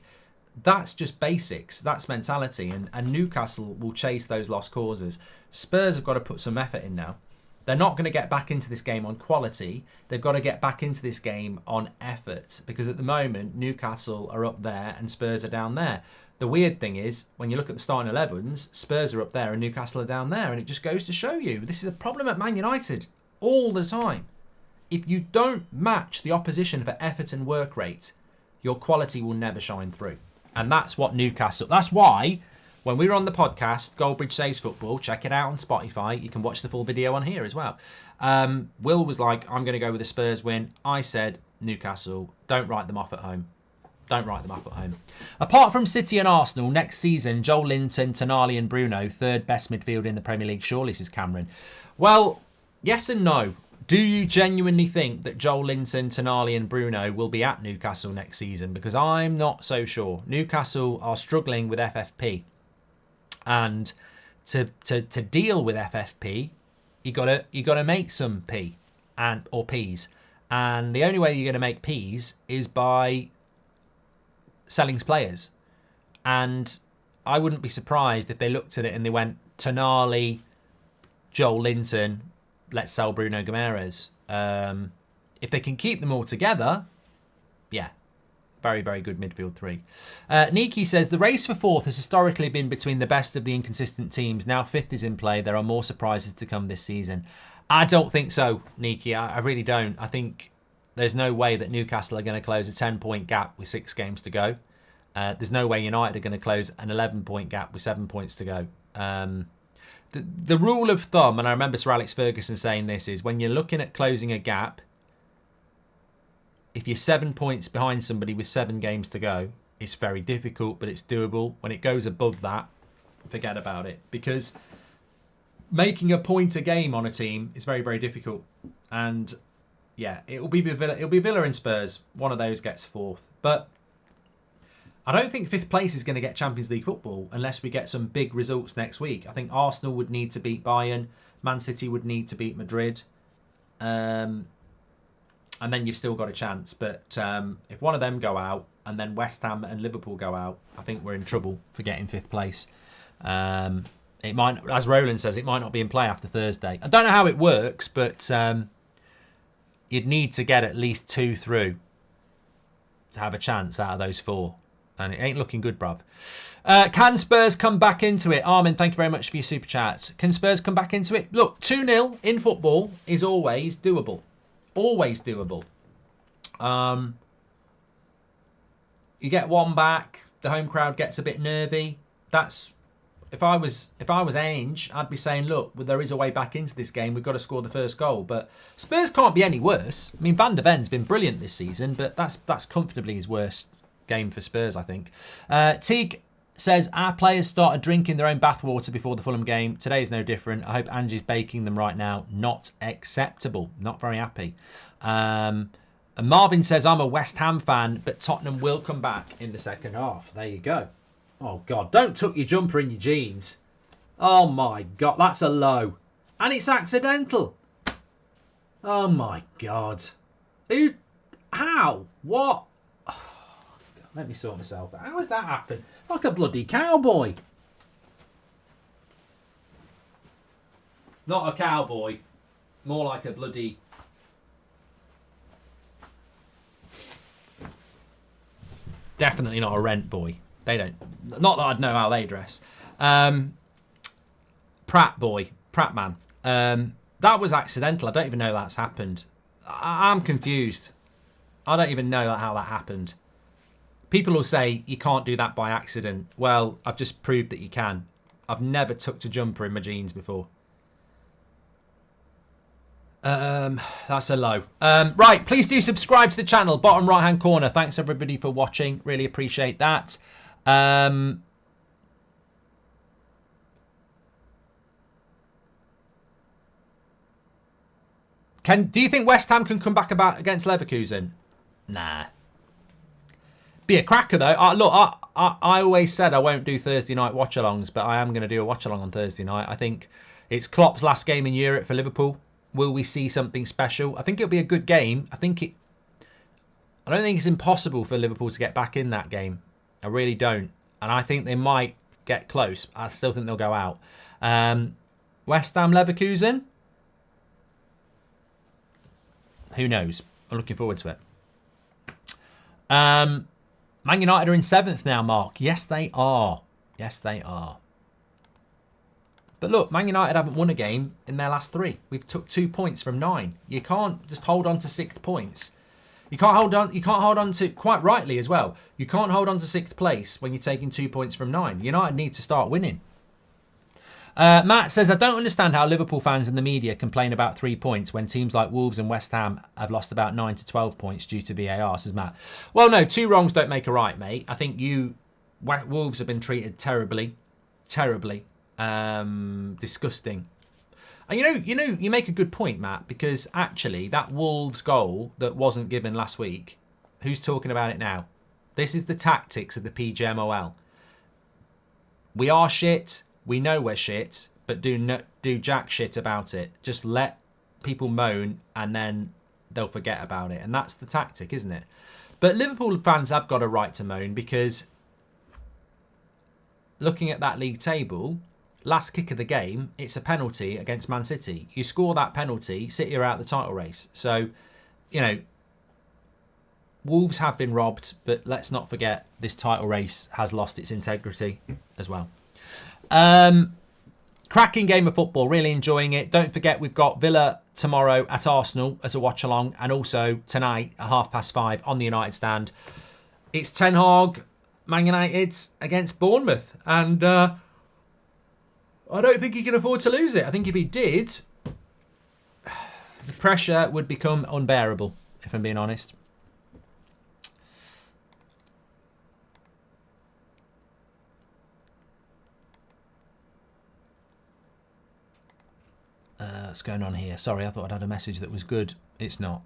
that's just basics. That's mentality. And Newcastle will chase those lost causes. Spurs have got to put some effort in now. They're not going to get back into this game on quality. They've got to get back into this game on effort, because at the moment, Newcastle are up there and Spurs are down there. The weird thing is, when you look at the starting 11s, Spurs are up there and Newcastle are down there, and it just goes to show you this is a problem at Man United all the time. If you don't match the opposition for effort and work rate, your quality will never shine through. And that's what Newcastle... That's why, when we were on the podcast, Goldbridge Saves Football, check it out on Spotify. You can watch the full video on here as well. Will was like, I'm going to go with a Spurs win. I said, Newcastle, don't write them off at home. Don't write them off at home. Apart from City and Arsenal, next season, Joel Linton, Tonali and Bruno, third best midfield in the Premier League, surely, says Cameron. Well, yes and no. Do you genuinely think that Joel Linton, Tonali and Bruno will be at Newcastle next season? Because I'm not so sure. Newcastle are struggling with FFP. And to deal with FFP, you gotta make some P or P's. And the only way you're gonna make P's is by selling players. And I wouldn't be surprised if they looked at it and they went, Tonali, Joel Linton, let's sell Bruno Guimaraes. If they can keep them all together, yeah, very, very good midfield three. Niki says, the race for fourth has historically been between the best of the inconsistent teams. Now fifth is in play. There are more surprises to come this season. I don't think so, Niki. I really don't. I think there's no way that Newcastle are going to close a 10-point gap with 6 games to go. There's no way United are going to close an 11-point gap with 7 points to go. The rule of thumb, and I remember Sir Alex Ferguson saying this, is when you're looking at closing a gap, if you're 7 points behind somebody with 7 games to go, it's very difficult, but it's doable. When it goes above that, forget about it. Because making a point a game on a team is very, very difficult. And yeah, it'll be Villa and Spurs. One of those gets fourth. But I don't think fifth place is going to get Champions League football unless we get some big results next week. I think Arsenal would need to beat Bayern. Man City would need to beat Madrid. And then you've still got a chance. But if one of them go out and then West Ham and Liverpool go out, I think we're in trouble for getting fifth place. It might, as Roland says, it might not be in play after Thursday. I don't know how it works, but you'd need to get at least 2 through to have a chance out of those 4. And it ain't looking good, bruv. Can Spurs come back into it? Armin, thank you very much for your super chat. Can Spurs come back into it? Look, 2-0 in football is always doable. Always doable. You get one back, the home crowd gets a bit nervy. That's if I was Ainge, I'd be saying, look, well, there is a way back into this game. We've got to score the first goal. But Spurs can't be any worse. I mean, Van der Ven's been brilliant this season, but that's comfortably his worst game for Spurs, I think. Teague says, our players started drinking their own bathwater before the Fulham game. Today is no different. I hope Angie's baking them right now. Not acceptable. Not very happy. And Marvin says, I'm a West Ham fan, but Tottenham will come back in the second half. There you go. Oh, God. Don't tuck your jumper in your jeans. Oh, my God. That's a low. And it's accidental. Oh, my God. Who? How? What? Let me sort myself out. How has that happened? Like a bloody cowboy. Not a cowboy. More like a bloody... Definitely not a rent boy. They don't... Not that I'd know how they dress. Pratt boy. Pratt man. That was accidental. I don't even know that's happened. I'm confused. I don't even know how that happened. People will say you can't do that by accident. Well, I've just proved that you can. I've never tucked a jumper in my jeans before. That's a low. Right, please do subscribe to the channel, bottom right hand corner. Thanks everybody for watching. Really appreciate that. Do you think West Ham can come back against Leverkusen? Nah. Be a cracker though. Look, I always said I won't do Thursday night watch-alongs, but I am going to do a watch-along on Thursday night. I think it's Klopp's last game in Europe for Liverpool. Will we see something special? I think it'll be a good game. I don't think it's impossible for Liverpool to get back in that game. I really don't. And I think they might get close. I still think they'll go out. West Ham Leverkusen? Who knows? I'm looking forward to it. Man United are in 7th now, Mark. Yes, they are. Yes, they are. But look, Man United haven't won a game in their last 3. We've took 2 points from 9. You can't just hold on to 6th points. You can't hold on to, quite rightly as well, you can't hold on to 6th place when you're taking 2 points from 9. United need to start winning. Matt says, I don't understand how Liverpool fans and the media complain about 3 points when teams like Wolves and West Ham have lost about 9 to 12 points due to VAR, says Matt. Well, no, 2 wrongs don't make a right, mate. I think Wolves have been treated terribly. Disgusting. And you make a good point, Matt, because actually that Wolves goal that wasn't given last week, who's talking about it now? This is the tactics of the PGMOL. We are shit. We know we're shit, but do jack shit about it. Just let people moan and then they'll forget about it. And that's the tactic, isn't it? But Liverpool fans have got a right to moan because looking at that league table, last kick of the game, it's a penalty against Man City. You score that penalty, City are out the title race. So, Wolves have been robbed, but let's not forget this title race has lost its integrity as well. Cracking game of football, really enjoying it. Don't forget we've got Villa tomorrow at Arsenal as a watch along, and also tonight at 5:30 on the United stand. It's Ten Hag, Man United against Bournemouth, and I don't think he can afford to lose it. I think if he did, the pressure would become unbearable, if I'm being honest. What's going on here? Sorry, I thought I'd had a message that was good. It's not.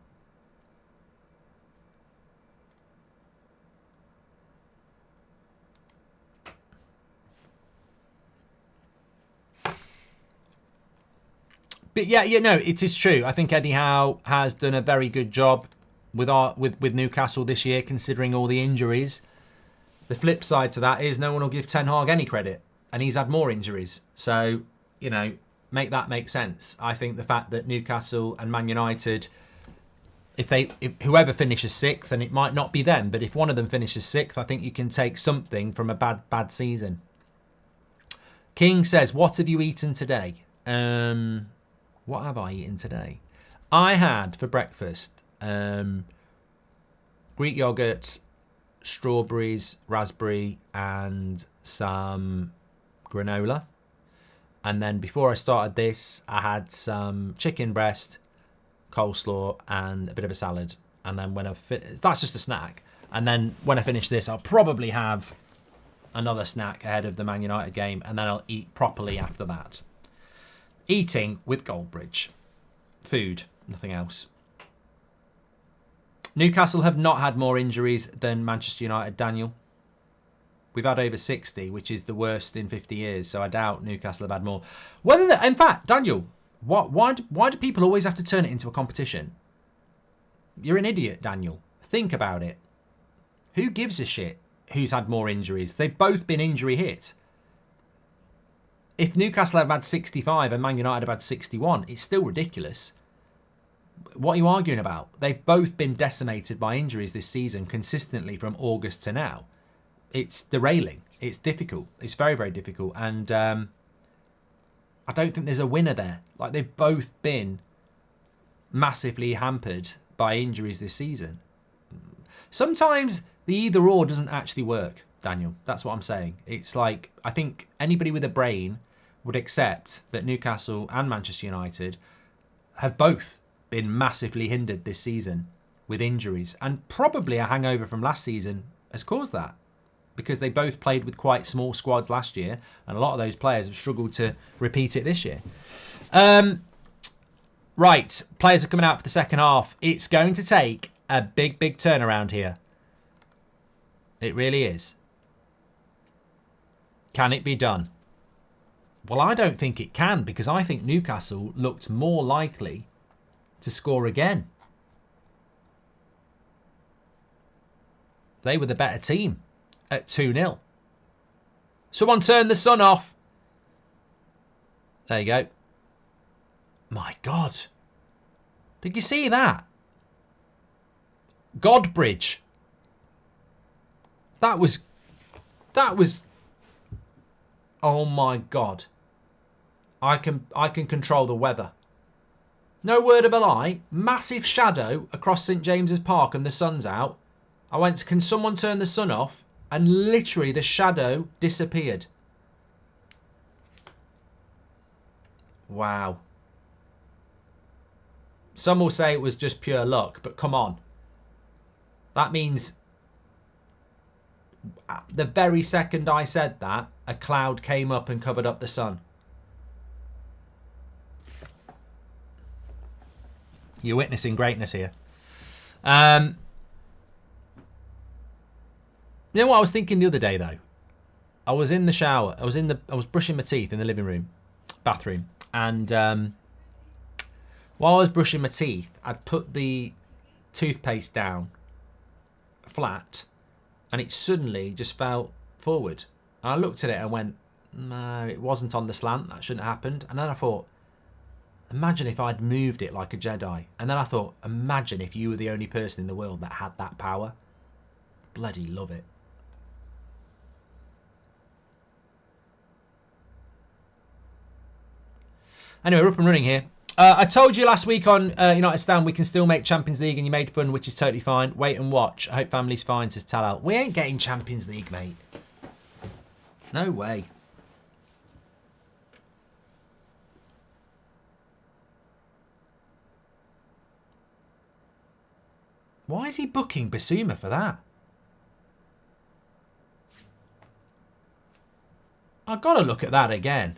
But yeah, no, it is true. I think Eddie Howe has done a very good job with Newcastle this year, considering all the injuries. The flip side to that is no one will give Ten Hag any credit, and he's had more injuries. So, make that make sense. I think the fact that Newcastle and Man United, if whoever finishes 6th, and it might not be them, but if one of them finishes 6th, I think you can take something from a bad season. King says, what have you eaten today? What have I eaten today? I had for breakfast Greek yogurt, strawberries, raspberry, and some granola. And then before I started this, I had some chicken breast, coleslaw, and a bit of a salad. And then that's just a snack. And then when I finish this, I'll probably have another snack ahead of the Man United game, and then I'll eat properly after that. Eating with Goldbridge. Food, nothing else. Newcastle have not had more injuries than Manchester United, Daniel. We've had over 60, which is the worst in 50 years. So I doubt Newcastle have had more. In fact, Daniel, why do people always have to turn it into a competition? You're an idiot, Daniel. Think about it. Who gives a shit who's had more injuries? They've both been injury hit. If Newcastle have had 65 and Man United have had 61, it's still ridiculous. What are you arguing about? They've both been decimated by injuries this season consistently from August to now. It's derailing. It's difficult. It's very, very difficult. And I don't think there's a winner there. Like, they've both been massively hampered by injuries this season. Sometimes the either or doesn't actually work, Daniel. That's what I'm saying. It's like, I think anybody with a brain would accept that Newcastle and Manchester United have both been massively hindered this season with injuries, and probably a hangover from last season has caused that, because they both played with quite small squads last year, and a lot of those players have struggled to repeat it this year. Right, players are coming out for the second half. It's going to take a big, big turnaround here. It really is. Can it be done? Well, I don't think it can, because I think Newcastle looked more likely to score again. They were the better team at 2-0. Someone turn the sun off. There you go. My God. Did you see that? Goldbridge. That was... Oh my God. I can control the weather. No word of a lie. Massive shadow across St James's Park and the sun's out. I went, can someone turn the sun off? And literally the shadow disappeared. Wow. Some will say it was just pure luck, but come on. That means the very second I said that, a cloud came up and covered up the sun. You're witnessing greatness here. You know what I was thinking the other day though? I was in the shower. I was brushing my teeth in the living room, bathroom, and while I was brushing my teeth, I'd put the toothpaste down flat, and it suddenly just fell forward. And I looked at it and went, no, it wasn't on the slant. That shouldn't have happened. And then I thought, imagine if I'd moved it like a Jedi. And then I thought, imagine if you were the only person in the world that had that power. Bloody love it. Anyway, we're up and running here. I told you last week on United Stand we can still make Champions League, and you made fun, which is totally fine. Wait and watch. I hope family's fine, says Talal. We ain't getting Champions League, mate. No way. Why is he booking Basuma for that? I've got to look at that again.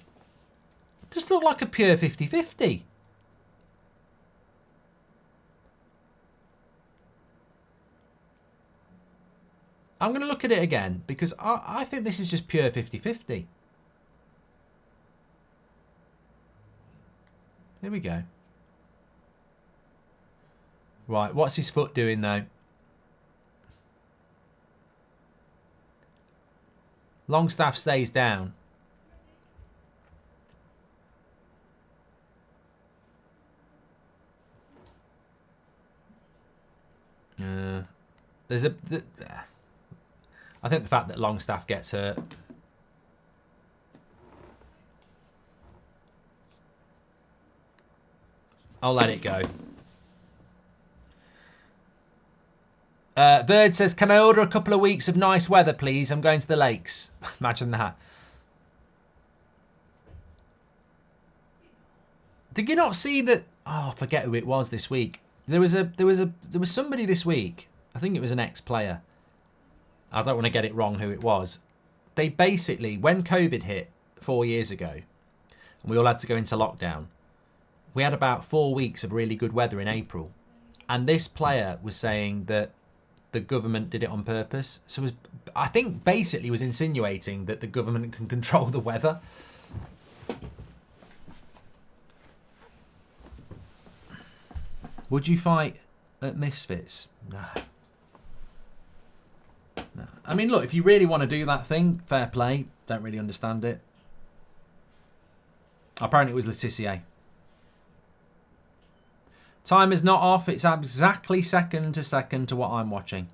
It just looked like a pure 50-50. I'm going to look at it again because I think this is just pure 50-50. Here we go. Right, what's his foot doing though? Longstaff stays down. There's I think the fact that Longstaff gets hurt. I'll let it go. Bird says, can I order a couple of weeks of nice weather, please? I'm going to the lakes. Imagine that. Did you not see that? Oh, I forget who it was this week. There was somebody this week. I think it was an ex-player. I don't want to get it wrong who it was. They basically, when COVID hit 4 years ago, and we all had to go into lockdown, we had about 4 weeks of really good weather in April. And this player was saying that the government did it on purpose. So I think basically was insinuating that the government can control the weather. Would you fight at Misfits? No. No. I mean, look, if you really want to do that thing, fair play. Don't really understand it. Apparently it was Letitia. Time is not off. It's exactly second to what I'm watching.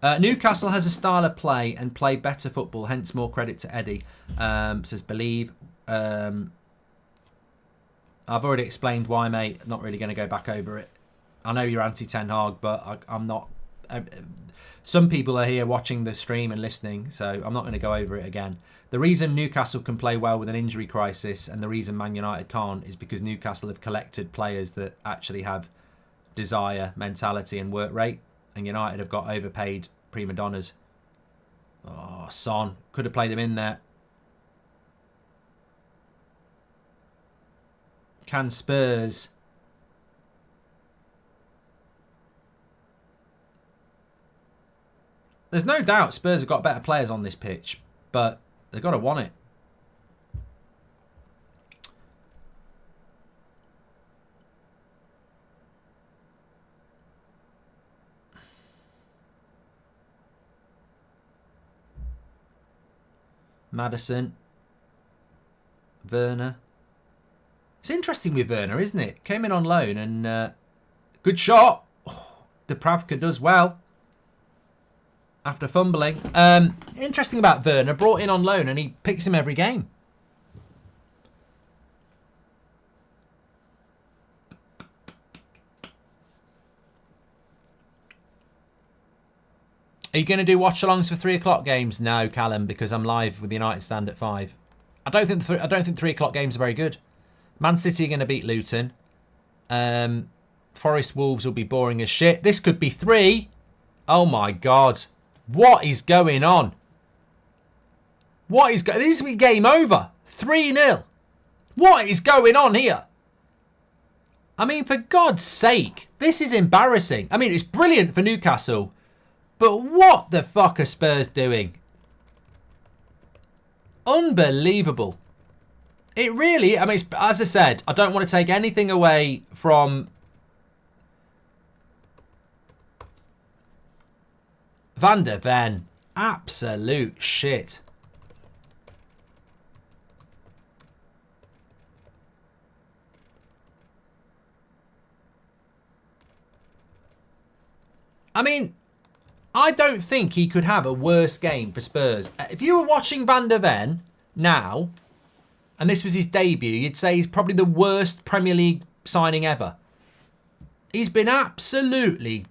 Newcastle has a style of play and play better football, hence more credit to Eddie, says Believe. I've already explained why, mate. I'm not really going to go back over it. I know you're anti-Ten Hag, but I'm not. Some people are here watching the stream and listening, so I'm not going to go over it again. The reason Newcastle can play well with an injury crisis and the reason Man United can't is because Newcastle have collected players that actually have desire, mentality and work rate, and United have got overpaid prima donnas. Oh, Son. Could have played him in there. Can Spurs... There's no doubt Spurs have got better players on this pitch, but they've got to want it. Maddison. Werner. It's interesting with Werner, isn't it? Came in on loan and good shot. Oh, Dubravka does well. After fumbling. Interesting about Werner. Brought in on loan and he picks him every game. Are you going to do watch-alongs for 3 o'clock games? No, Callum, because I'm live with the United stand at 5. I don't think 3 o'clock games are very good. Man City are going to beat Luton. Forest Wolves will be boring as shit. This could be 3. Oh my God. What is going on? This is going to be game over. 3-0. What is going on here? I mean, for God's sake, this is embarrassing. I mean, it's brilliant for Newcastle, but what the fuck are Spurs doing? Unbelievable. It really, I mean, as I said, I don't want to take anything away from Van der Ven. Absolute shit. I mean, I don't think he could have a worse game for Spurs. If you were watching Van der Ven now, and this was his debut, you'd say he's probably the worst Premier League signing ever. He's been absolutely...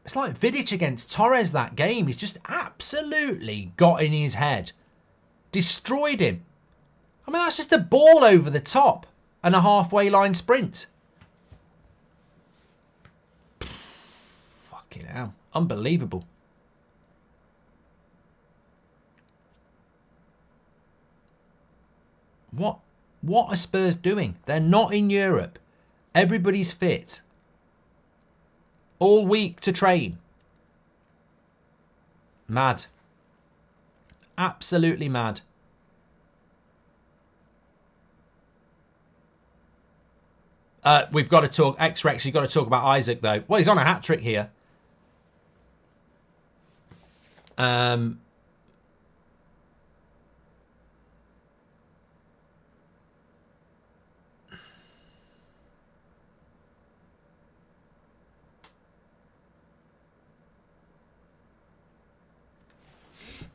It's like Vidic against Torres that game. He's just absolutely got in his head. Destroyed him. I mean, that's just a ball over the top and a halfway line sprint. Fucking hell. Unbelievable. What are Spurs doing? They're not in Europe. Everybody's fit. All week to train. Mad. Absolutely mad. We've got to talk... X-Rex, you've got to talk about Isaac, though. Well, he's on a hat-trick here.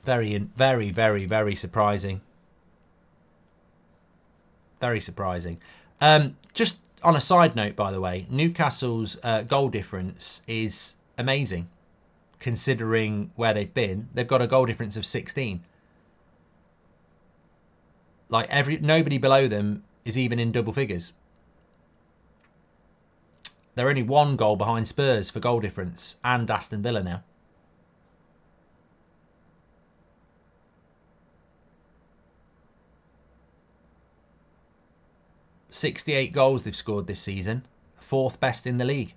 Very surprising. Very surprising. Just on a side note, by the way, Newcastle's goal difference is amazing. Considering where they've been, they've got a goal difference of 16. Like nobody below them is even in double figures. They're only 1 goal behind Spurs for goal difference and Aston Villa now. .68 goals they've scored this season. 4th best in the league.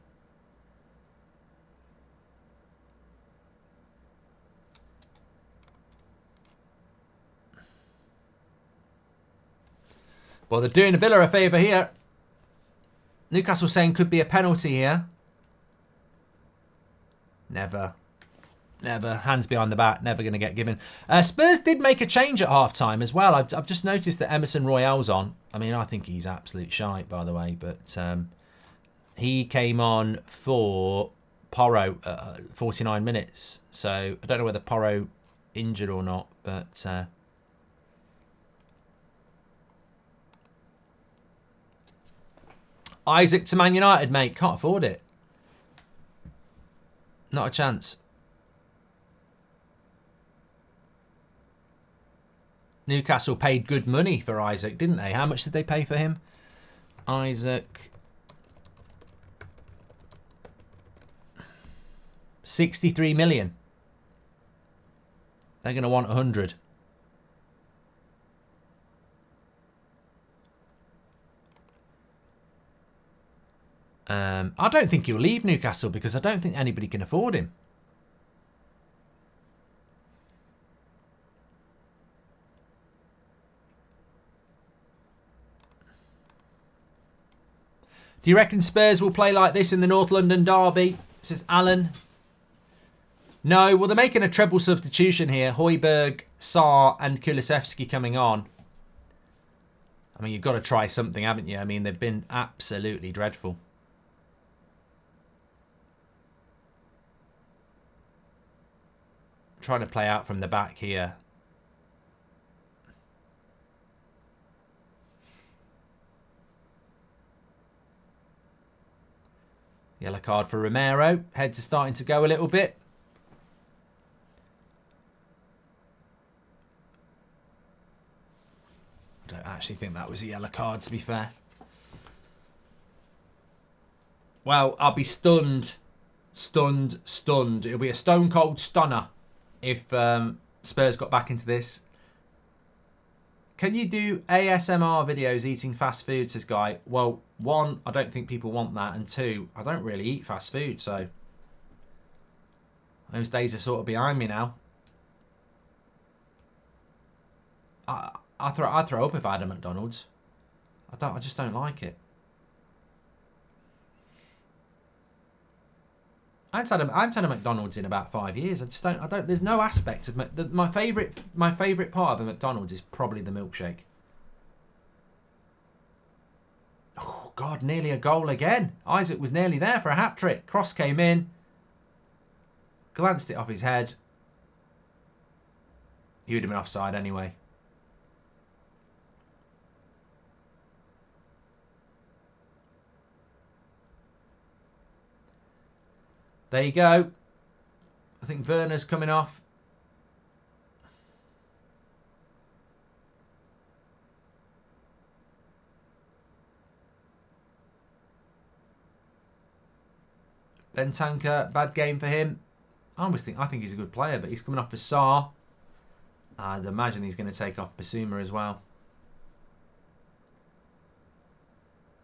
Well, they're doing Villa a favour here. Newcastle saying could be a penalty here. Never. Never. Hands behind the back. Never going to get given. Spurs did make a change at half-time as well. I've just noticed that Emerson Royale's on. I mean, I think he's absolute shite, by the way. But he came on for Porro at 49 minutes. So I don't know whether Porro injured or not. But Isaac to Man United, mate. Can't afford it. Not a chance. Newcastle paid good money for Isaac, didn't they? How much did they pay for him? Isaac. 63 million. They're going to want 100. I don't think he'll leave Newcastle because I don't think anybody can afford him. Do you reckon Spurs will play like this in the North London derby? Says Alan. No, well, they're making a treble substitution here. Højbjerg, Sarr and Kulusevski coming on. I mean, you've got to try something, haven't you? I mean, they've been absolutely dreadful. Trying to play out from the back here. Yellow card for Romero. Heads are starting to go a little bit. I don't actually think that was a yellow card, to be fair. Well, I'll be stunned. Stunned. It'll be a stone cold stunner if Spurs got back into this. Can you do ASMR videos eating fast food, says Guy? Well, one, I don't think people want that. And two, I don't really eat fast food, so those days are sort of behind me now. I'd throw up if I had a McDonald's. I just don't like it. I haven't had a McDonald's in about 5 years. I don't. There's no aspect of my favourite part of a McDonald's is probably the milkshake. Oh God, nearly a goal again. Isaac was nearly there for a hat trick. Cross came in, glanced it off his head. He would have been offside anyway. There you go. I think Werner's coming off. Bentancur, bad game for him. I think he's a good player, but he's coming off for Sarr. I'd imagine he's going to take off Basuma as well.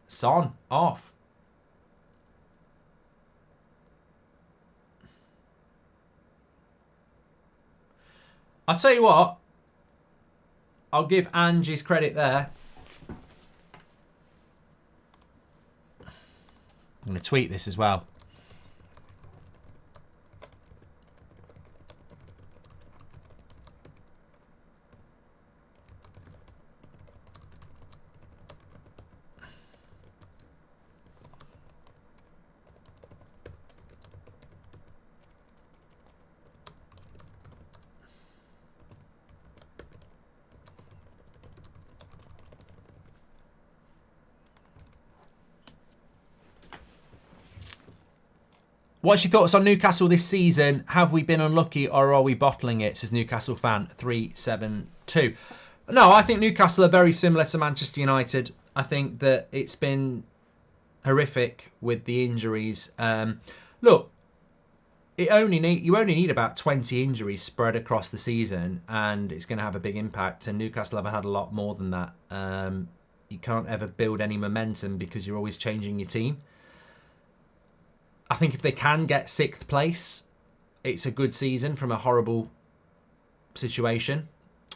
Son, off. I'll tell you what. I'll give Ange his credit there. I'm going to tweet this as well. What's your thoughts on Newcastle this season? Have we been unlucky or are we bottling it? Says Newcastle fan 372. No, I think Newcastle are very similar to Manchester United. I think that it's been horrific with the injuries. Look, you only need about 20 injuries spread across the season and it's going to have a big impact. And Newcastle have had a lot more than that. You can't ever build any momentum because you're always changing your team. I think if they can get 6th place, it's a good season from a horrible situation.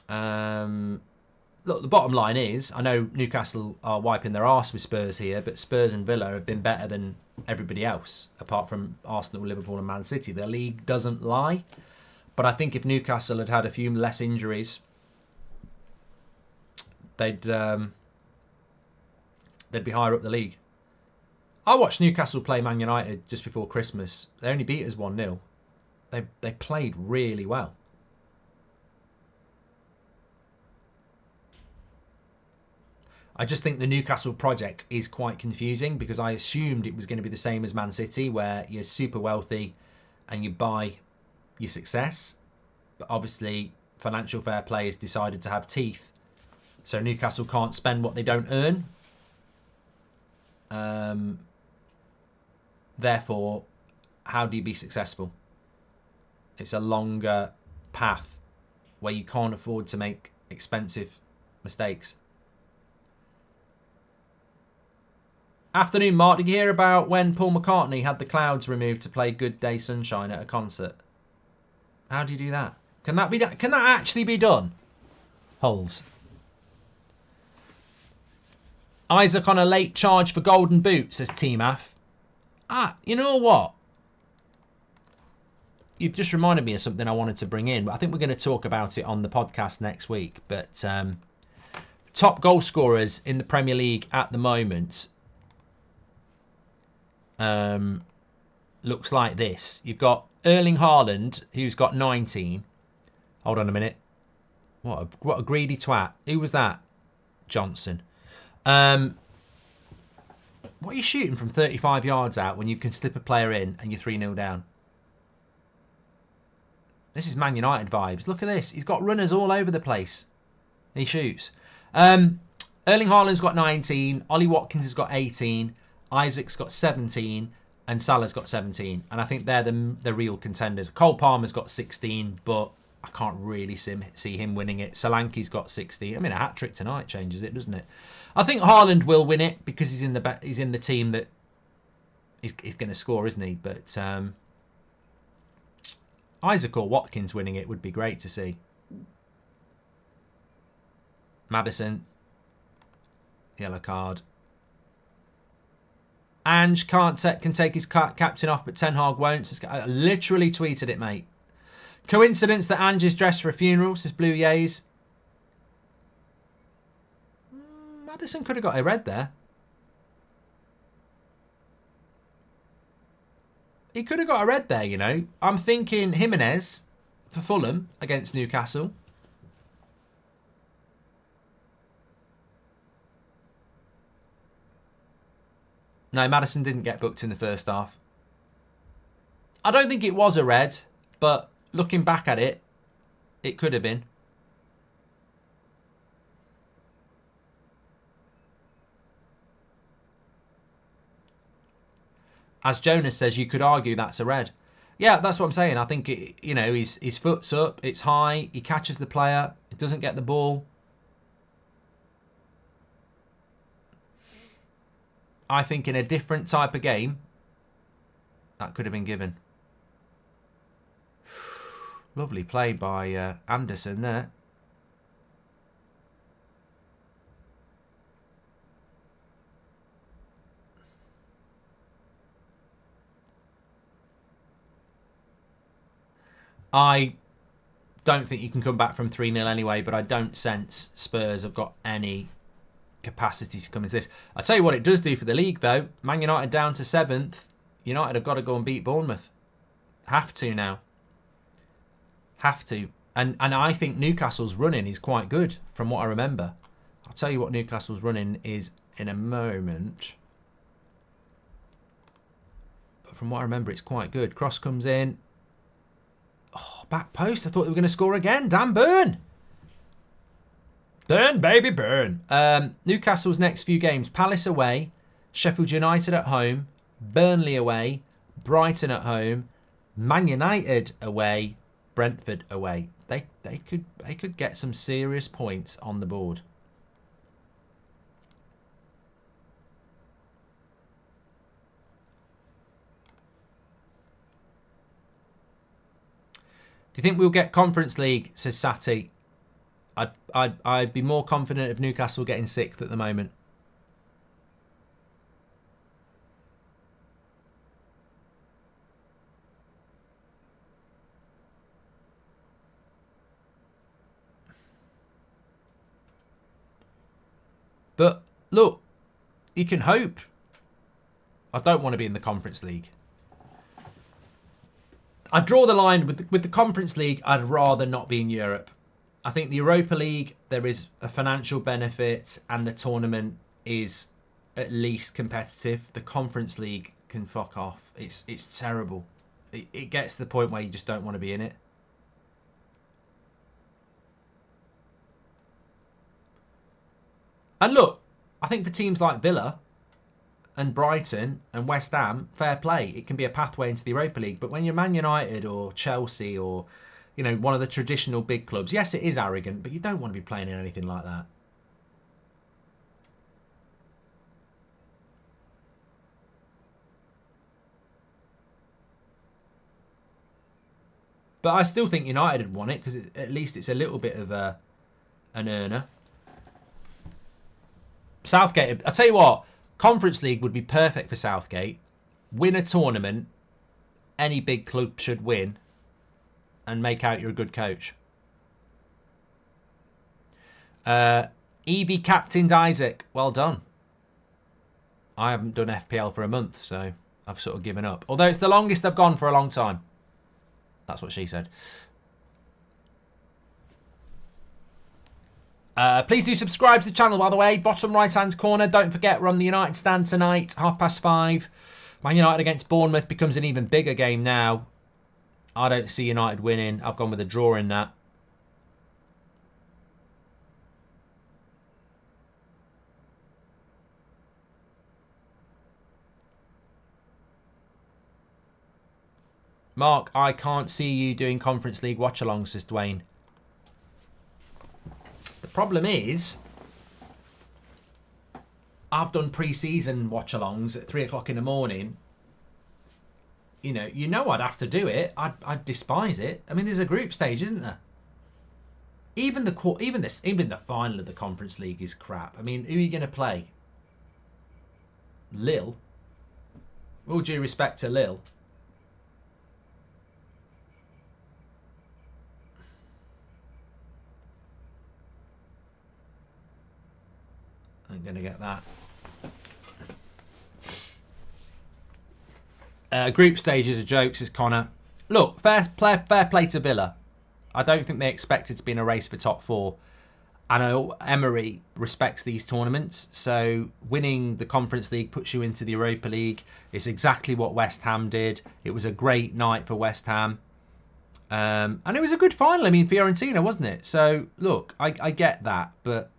Look, the bottom line is, I know Newcastle are wiping their arse with Spurs here, but Spurs and Villa have been better than everybody else, apart from Arsenal, Liverpool and Man City. The league doesn't lie. But I think if Newcastle had had a few less injuries, they'd be higher up the league. I watched Newcastle play Man United just before Christmas. They only beat us 1-0. They played really well. I just think the Newcastle project is quite confusing because I assumed it was going to be the same as Man City, where you're super wealthy and you buy your success. But obviously, financial fair play has decided to have teeth. So Newcastle can't spend what they don't earn. Therefore, how do you be successful? It's a longer path where you can't afford to make expensive mistakes. Afternoon, Mark. Did you hear about when Paul McCartney had the clouds removed to play Good Day Sunshine at a concert? How do you do that? Can that be done? Can that actually be done? Holes. Isaac on a late charge for golden boot, says T-Math. You know what? You've just reminded me of something I wanted to bring in, but I think we're going to talk about it on the podcast next week. But top goal scorers in the Premier League at the moment looks like this. You've got Erling Haaland, who's got 19. Hold on a minute. What a greedy twat. Who was that? Johnson. What are you shooting from 35 yards out when you can slip a player in and you're 3-0 down? This is Man United vibes. Look at this. He's got runners all over the place. He shoots. Erling Haaland's got 19. Ollie Watkins has got 18. Isaac's got 17. And Salah's got 17. And I think they're the real contenders. Cole Palmer's got 16, but I can't really see him winning it. Solanke's got 16. I mean, a hat-trick tonight changes it, doesn't it? I think Haaland will win it because he's in the team that he's going to score, isn't he? But Isaac or Watkins winning it would be great to see. Maddison, yellow card. Ange can take his captain off, but Ten Hag won't. I literally tweeted it, mate. Coincidence that Ange is dressed for a funeral, says Blue Yays. Maddison could have got a red there. He could have got a red there, you know. I'm thinking Jimenez for Fulham against Newcastle. No, Maddison didn't get booked in the first half. I don't think it was a red, but looking back at it, it could have been. As Jonas says, you could argue that's a red. Yeah, that's what I'm saying. I think, his foot's up, it's high, he catches the player, he doesn't get the ball. I think in a different type of game, that could have been given. Lovely play by Anderson there. I don't think you can come back from 3-0 anyway, but I don't sense Spurs have got any capacity to come into this. I'll tell you what it does do for the league, though. Man United down to 7th. United have got to go and beat Bournemouth. Have to now. Have to. And I think Newcastle's running is quite good, from what I remember. I'll tell you what Newcastle's running is in a moment. But from what I remember, it's quite good. Cross comes in. Oh, back post. I thought they were going to score again. Damn, Burn. Burn, baby, burn. Newcastle's next few games. Palace away. Sheffield United at home. Burnley away. Brighton at home. Man United away. Brentford away. They could get some serious points on the board. Do you think we'll get Conference League, says Sati? I'd be more confident of Newcastle getting 6th at the moment. But look, you can hope. I don't want to be in the Conference League. I draw the line with the Conference League. I'd rather not be in Europe. I think the Europa League, there is a financial benefit and the tournament is at least competitive. The Conference League can fuck off. It's terrible. It gets to the point where you just don't want to be in it. And look, I think for teams like Villa and Brighton and West Ham, fair play. It can be a pathway into the Europa League. But when you're Man United or Chelsea or, you know, one of the traditional big clubs, yes, it is arrogant, but you don't want to be playing in anything like that. But I still think United had won it because at least it's a little bit of an earner. Southgate, I'll tell you what, Conference League would be perfect for Southgate. Win a tournament, any big club should win, and make out you're a good coach. Evie captained Isaac. Well done. I haven't done FPL for a month, so I've sort of given up. Although it's the longest I've gone for a long time. That's what she said. Please do subscribe to the channel, by the way. Bottom right-hand corner. Don't forget, we're on the United stand tonight, 5:30. Man United against Bournemouth becomes an even bigger game now. I don't see United winning. I've gone with a draw in that. Mark, I can't see you doing Conference League watch-alongs, says Dwayne. The problem is, I've done pre-season watch-alongs at 3 o'clock in the morning. You know I'd have to do it. I'd despise it. I mean, there's a group stage, isn't there? Even the final of the Conference League is crap. I mean, who are you going to play? Lille? All due respect to Lille. I'm going to get that. Group stages are jokes, says Connor. Look, fair play to Villa. I don't think they expected to be in a race for top four. I know Emery respects these tournaments, so winning the Conference League puts you into the Europa League. It's exactly what West Ham did. It was a great night for West Ham. And it was a good final. I mean, Fiorentina, wasn't it? So, look, I get that, but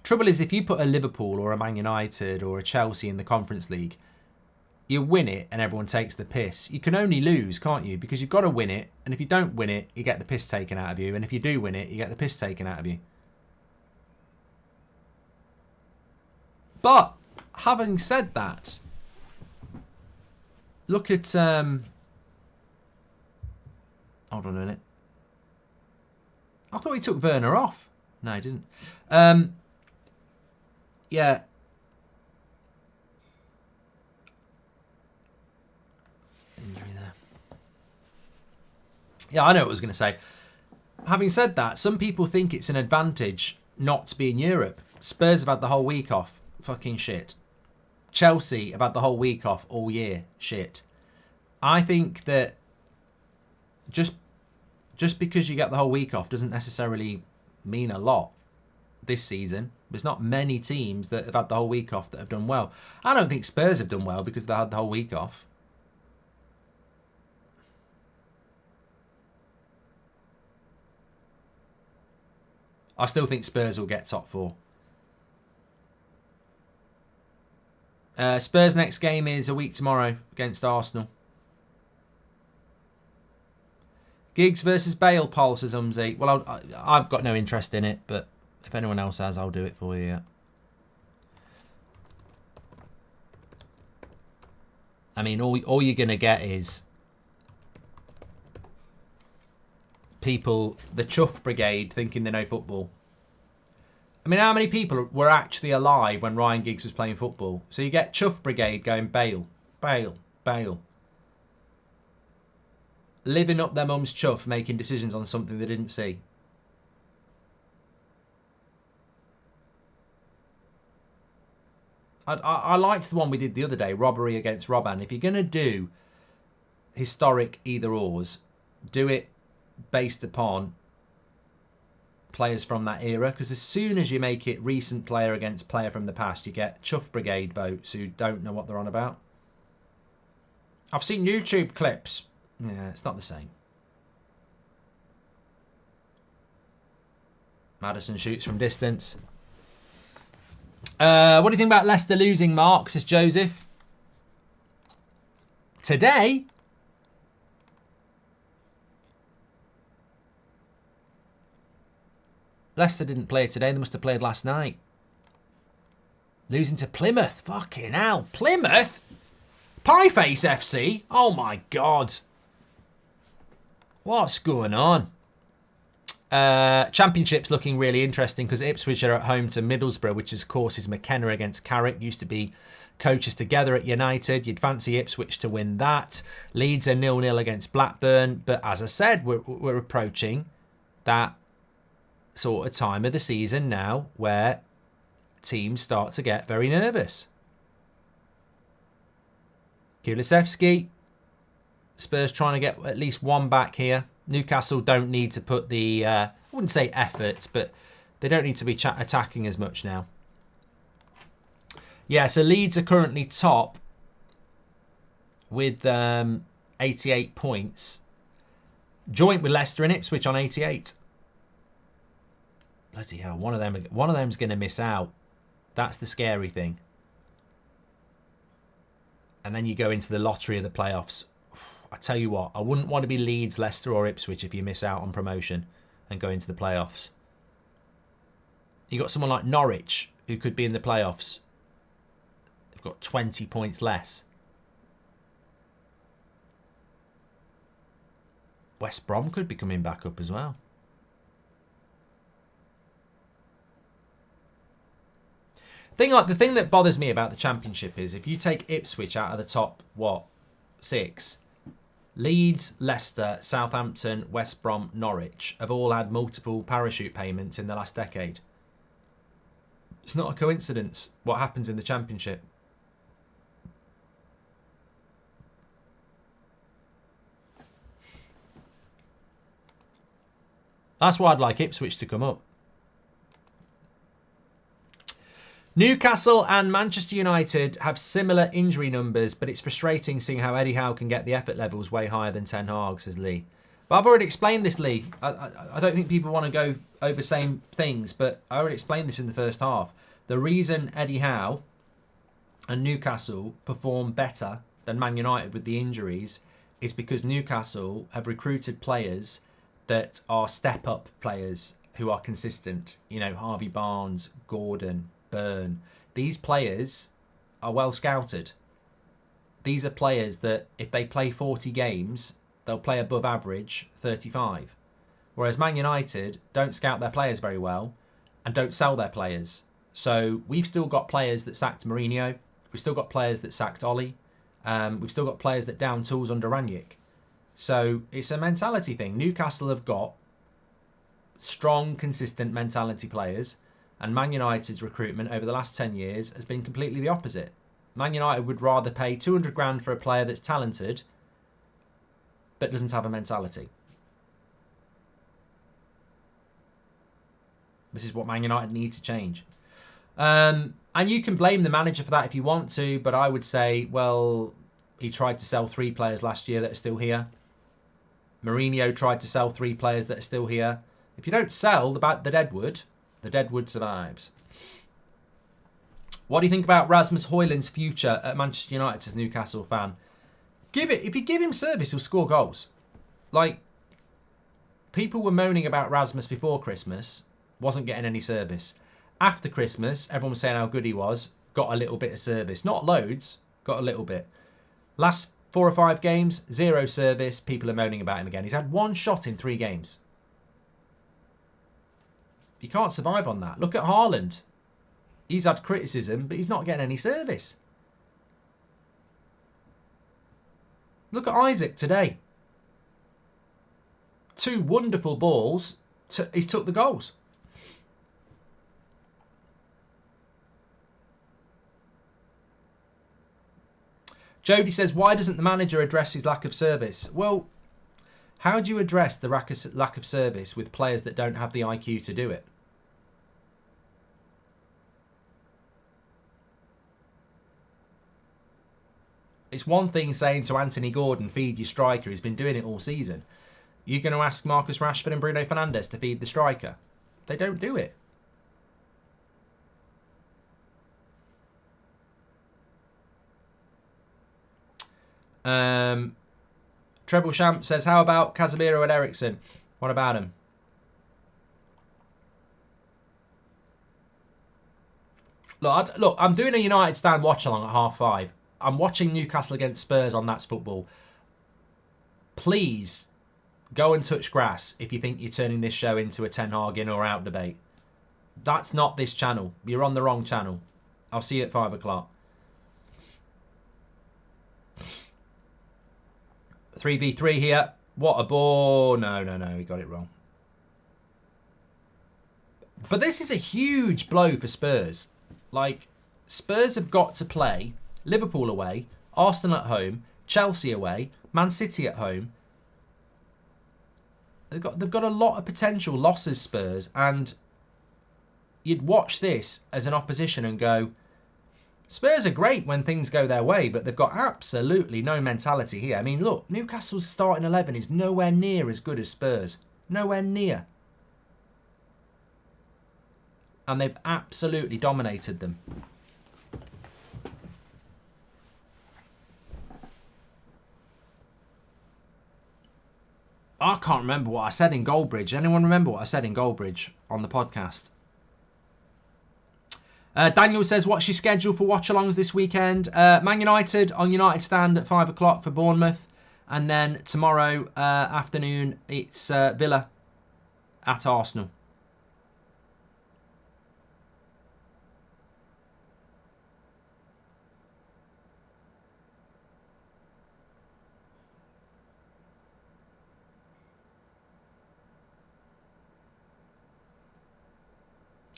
trouble is, if you put a Liverpool or a Man United or a Chelsea in the Conference League, you win it and everyone takes the piss. You can only lose, can't you? Because you've got to win it, and if you don't win it, you get the piss taken out of you, and if you do win it, you get the piss taken out of you. But, having said that, look at... hold on a minute. I thought he took Werner off. No, he didn't. Yeah. Injury there. Yeah, I know what I was going to say. Having said that, some people think it's an advantage not to be in Europe. Spurs have had the whole week off. Fucking shit. Chelsea have had the whole week off all year. Shit. I think that just because you get the whole week off doesn't necessarily mean a lot this season. There's not many teams that have had the whole week off that have done well. I don't think Spurs have done well because they had the whole week off. I still think Spurs will get top four. Spurs' next game is a week tomorrow against Arsenal. Giggs versus Bale, Paul, says Umzi. Well, I've got no interest in it, but if anyone else has, I'll do it for you. Yeah. I mean, all you're going to get is people, the Chuff Brigade, thinking they know football. I mean, how many people were actually alive when Ryan Giggs was playing football? So you get Chuff Brigade going, Bale, Bale, Bale. Living up their mum's chuff, making decisions on something they didn't see. I liked the one we did the other day, robbery against Robban. If you're going to do historic either-ors, do it based upon players from that era, because as soon as you make it recent player against player from the past, you get Chuff Brigade votes who don't know what they're on about. I've seen YouTube clips. Yeah, it's not the same. Maddison shoots from distance. What do you think about Leicester losing, Mark? Says Joseph. Today? Leicester didn't play today. They must have played last night. Losing to Plymouth. Fucking hell. Plymouth? Pieface FC? Oh my God. What's going on? Championship's looking really interesting because Ipswich are at home to Middlesbrough, which of course is McKenna against Carrick. Used to be coaches together at United. You'd fancy Ipswich to win that. Leeds are 0-0 against Blackburn. But as I said, we're approaching that sort of time of the season now where teams start to get very nervous. Kulusevski. Spurs trying to get at least one back here. Newcastle don't need to put the, I wouldn't say effort, but they don't need to be attacking as much now. Yeah, so Leeds are currently top with 88 points. Joint with Leicester and Ipswich on 88. Bloody hell, one of them's going to miss out. That's the scary thing. And then you go into the lottery of the playoffs. I tell you what, I wouldn't want to be Leeds, Leicester or Ipswich if you miss out on promotion and go into the playoffs. You got someone like Norwich who could be in the playoffs. They've got 20 points less. West Brom could be coming back up as well. The thing that bothers me about the Championship is if you take Ipswich out of the top, 6... Leeds, Leicester, Southampton, West Brom, Norwich have all had multiple parachute payments in the last decade. It's not a coincidence what happens in the Championship. That's why I'd like Ipswich to come up. Newcastle and Manchester United have similar injury numbers, but it's frustrating seeing how Eddie Howe can get the effort levels way higher than Ten Hag, says Lee. But I've already explained this, Lee. I don't think people want to go over same things, but I already explained this in the first half. The reason Eddie Howe and Newcastle perform better than Man United with the injuries is because Newcastle have recruited players that are step-up players who are consistent. You know, Harvey Barnes, Gordon, Burn. These players are well scouted. These are players that if they play 40 games, they'll play above average 35. Whereas Man United don't scout their players very well and don't sell their players. So we've still got players that sacked Mourinho. We've still got players that sacked Ollie. We've still got players that down tools under Ranić. So it's a mentality thing. Newcastle have got strong, consistent mentality players. And Man United's recruitment over the last 10 years has been completely the opposite. Man United would rather pay 200 grand for a player that's talented but doesn't have a mentality. This is what Man United need to change. And you can blame the manager for that if you want to, but I would say, well, he tried to sell 3 players last year that are still here. Mourinho tried to sell 3 players that are still here. If you don't sell the deadwood, the deadwood survives. What do you think about Rasmus Højlund's future at Manchester United as a Newcastle fan? If you give him service, he'll score goals. Like, people were moaning about Rasmus before Christmas, wasn't getting any service. After Christmas, everyone was saying how good he was, got a little bit of service. Not loads, got a little bit. Last 4 or 5 games, 0 service, people are moaning about him again. He's had 1 shot in 3 games. You can't survive on that. Look at Haaland. He's had criticism, but he's not getting any service. Look at Isaac today. 2 wonderful balls. He's took the goals. Jody says, why doesn't the manager address his lack of service? Well, How do you address the lack of service with players that don't have the IQ to do it? It's one thing saying to Anthony Gordon, feed your striker. He's been doing it all season. You're going to ask Marcus Rashford and Bruno Fernandes to feed the striker. They don't do it. Treble Champ says, how about Casemiro and Eriksen? What about him? Look, I'm doing a United stand watch-along at 5:30. I'm watching Newcastle against Spurs on That's Football. Please go and touch grass if you think you're turning this show into a Ten Hag in or out debate. That's not this channel. You're on the wrong channel. I'll see you at 5 o'clock. 3v3 here. What a ball. No, he got it wrong. But this is a huge blow for Spurs. Like, Spurs have got to play Liverpool away, Arsenal at home, Chelsea away, Man City at home. They've got a lot of potential losses, Spurs, and you'd watch this as an opposition and go, Spurs are great when things go their way, but they've got absolutely no mentality here. I mean, look, Newcastle's starting 11 is nowhere near as good as Spurs. Nowhere near. And they've absolutely dominated them. I can't remember what I said in Goldbridge. Anyone remember what I said in Goldbridge on the podcast? Daniel says, what's your schedule for watch-alongs this weekend? Man United on United Stand at 5 o'clock for Bournemouth. And then tomorrow afternoon, it's Villa at Arsenal.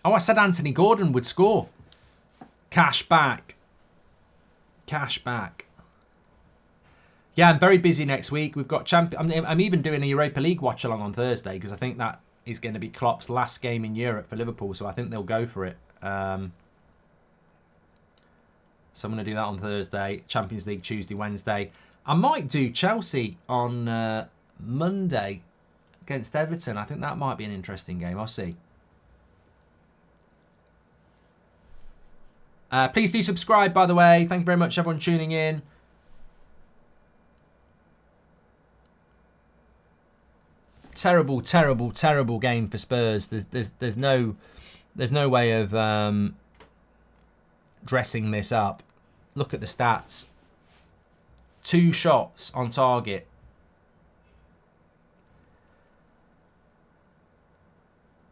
Oh, I said Anthony Gordon would score. Cash back. Cash back. Yeah, I'm very busy next week. We've got I'm even doing a Europa League watch along on Thursday because I think that is going to be Klopp's last game in Europe for Liverpool. So I think they'll go for it. So I'm going to do that on Thursday. Champions League Tuesday, Wednesday. I might do Chelsea on Monday against Everton. I think that might be an interesting game. I'll see. Please do subscribe, by the way. Thank you very much, everyone tuning in. Terrible, terrible, terrible game for Spurs. There's no way of dressing this up. Look at the stats. 2 shots on target.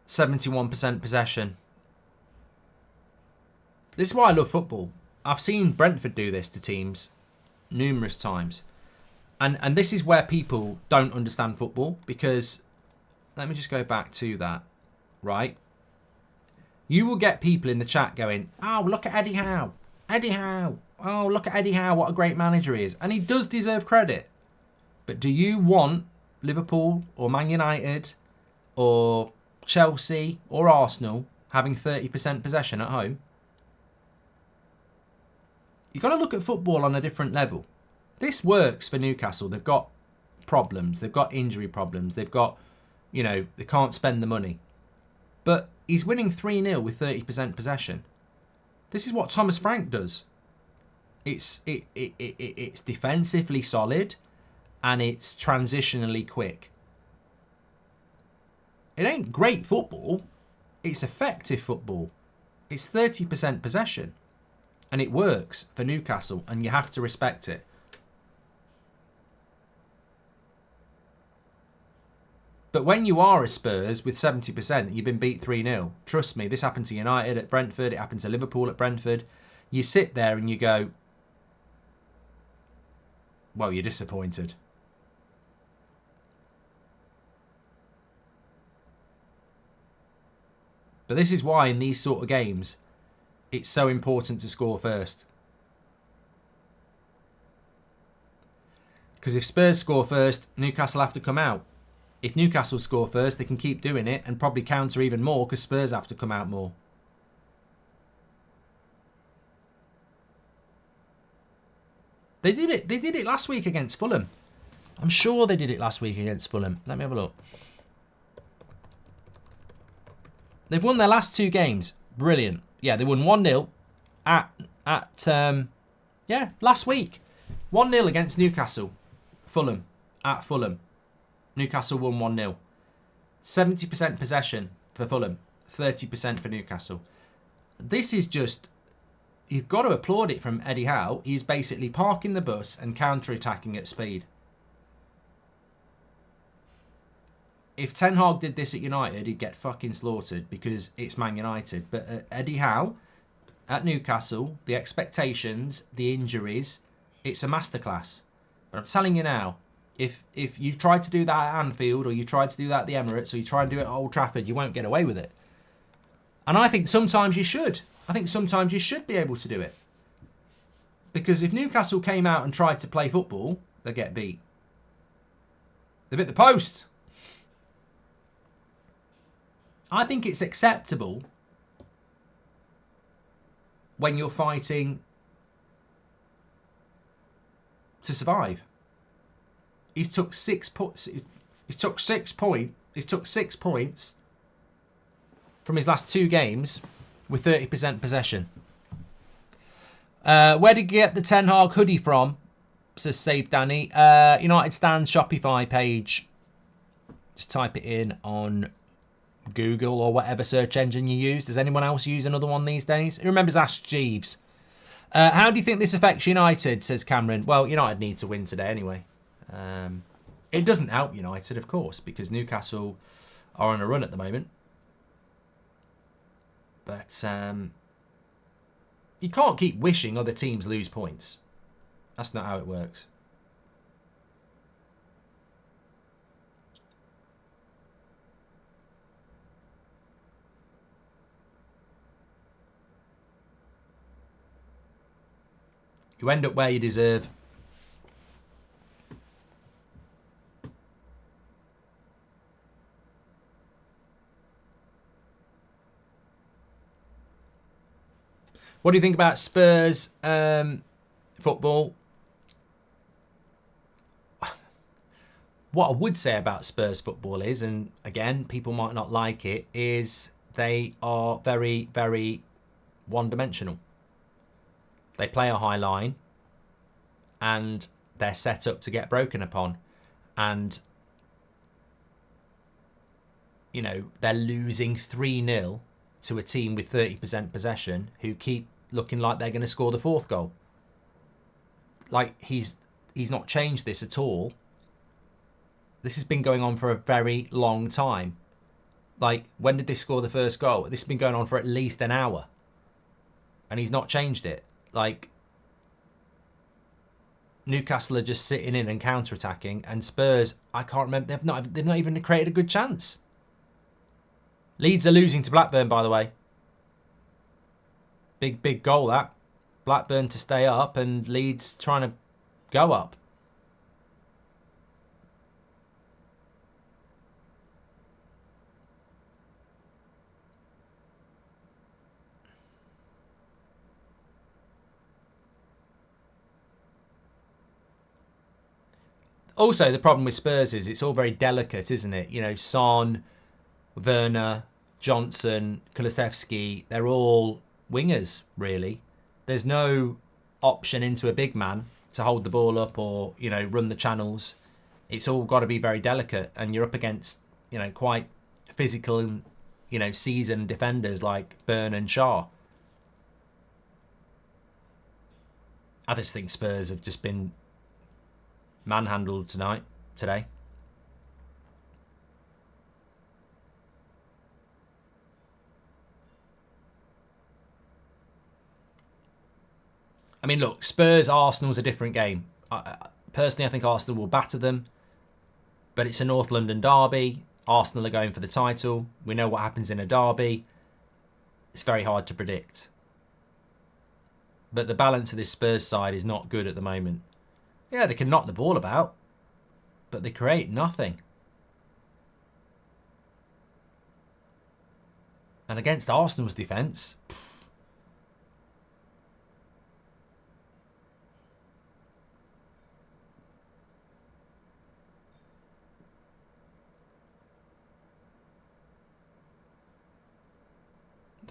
%71 possession. This is why I love football. I've seen Brentford do this to teams numerous times. And this is where people don't understand football because, let me just go back to that, right? You will get people in the chat going, oh, look at Eddie Howe. Eddie Howe. Oh, look at Eddie Howe. What a great manager he is. And he does deserve credit. But do you want Liverpool or Man United or Chelsea or Arsenal having 30% possession at home? You've got to look at football on a different level. This works for Newcastle. They've got problems. They've got injury problems. They've got, they can't spend the money. But he's winning 3-0 with 30% possession. This is what Thomas Frank does. It's defensively solid and it's transitionally quick. It ain't great football. It's effective football. It's 30% possession. And it works for Newcastle, and you have to respect it. But when you are a Spurs with 70%, you've been beat 3-0. Trust me, this happened to United at Brentford. It happened to Liverpool at Brentford. You sit there and you go, well, you're disappointed. But this is why in these sort of games, it's so important to score first. Because if Spurs score first, Newcastle have to come out. If Newcastle score first, they can keep doing it and probably counter even more because Spurs have to come out more. They did it. They did it last week against Fulham. I'm sure they did it last week against Fulham. Let me have a look. They've won their last 2 games. Brilliant. Yeah, they won 1-0 last week. 1-0 against Newcastle. Fulham. At Fulham. Newcastle won 1-0. 70% possession for Fulham. 30% for Newcastle. This is just... You've got to applaud it from Eddie Howe. He's basically parking the bus and counter-attacking at speed. If Ten Hag did this at United, he'd get fucking slaughtered because it's Man United. But Eddie Howe at Newcastle, the expectations, the injuries, it's a masterclass. But I'm telling you now, if you try to do that at Anfield or you try to do that at the Emirates or you try and do it at Old Trafford, you won't get away with it. And I think sometimes you should. I think sometimes you should be able to do it. Because if Newcastle came out and tried to play football, they'd get beat. They've hit the post. I think it's acceptable when you're fighting to survive. He's took 6 points. He's took 6 points from his last 2 games with 30% possession. Where did you get the Ten Hag hoodie from? Says Save Danny. United Stand Shopify page. Just type it in on Google or whatever search engine you use. Does anyone else use another one these days? Who remembers Ask Jeeves? How do you think this affects United, says Cameron? Well, United need to win today anyway. It doesn't help United, of course, because Newcastle are on a run at the moment. But you can't keep wishing other teams lose points. That's not how it works. You end up where you deserve. What do you think about Spurs football? What I would say about Spurs football is, and again, people might not like it, is they are very, very one-dimensional. They play a high line and they're set up to get broken upon. And, you know, they're losing 3-0 to a team with 30% possession who keep looking like they're going to score the 4th goal. Like, he's not changed this at all. This has been going on for a very long time. Like, when did they score the first goal? This has been going on for at least an hour. And he's not changed it. Like, Newcastle are just sitting in and counter-attacking, and Spurs, I can't remember, they've not even created a good chance. Leeds are losing to Blackburn, by the way. Big goal, that. Blackburn to stay up, and Leeds trying to go up. Also, the problem with Spurs is it's all very delicate, isn't it? You know, Son, Werner, Johnson, Kulusevski, they're all wingers, really. There's no option into a big man to hold the ball up or, you know, run the channels. It's all got to be very delicate, and you're up against, you know, quite physical and, you know, seasoned defenders like Burn and Shaw. I just think Spurs have just been manhandled today. I mean, look, Spurs-Arsenal's a different game. Personally, I think Arsenal will batter them. But it's a North London derby. Arsenal are going for the title. We know what happens in a derby. It's very hard to predict. But the balance of this Spurs side is not good at the moment. Yeah, they can knock the ball about, but they create nothing. And against Arsenal's defence,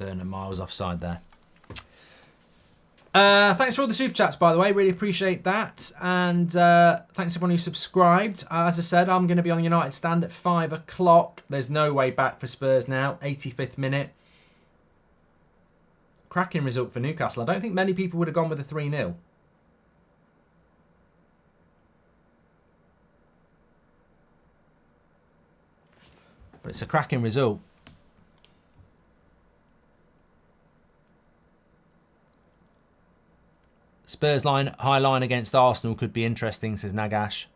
Werner miles offside there. Thanks for all the super chats, by the way. Really appreciate that. And thanks everyone who subscribed. As I said, I'm going to be on United stand at 5 o'clock. There's no way back for Spurs now. 85th minute. Cracking result for Newcastle. I don't think many people would have gone with a 3-0. But it's a cracking result. Spurs high line against Arsenal could be interesting, says Nagash.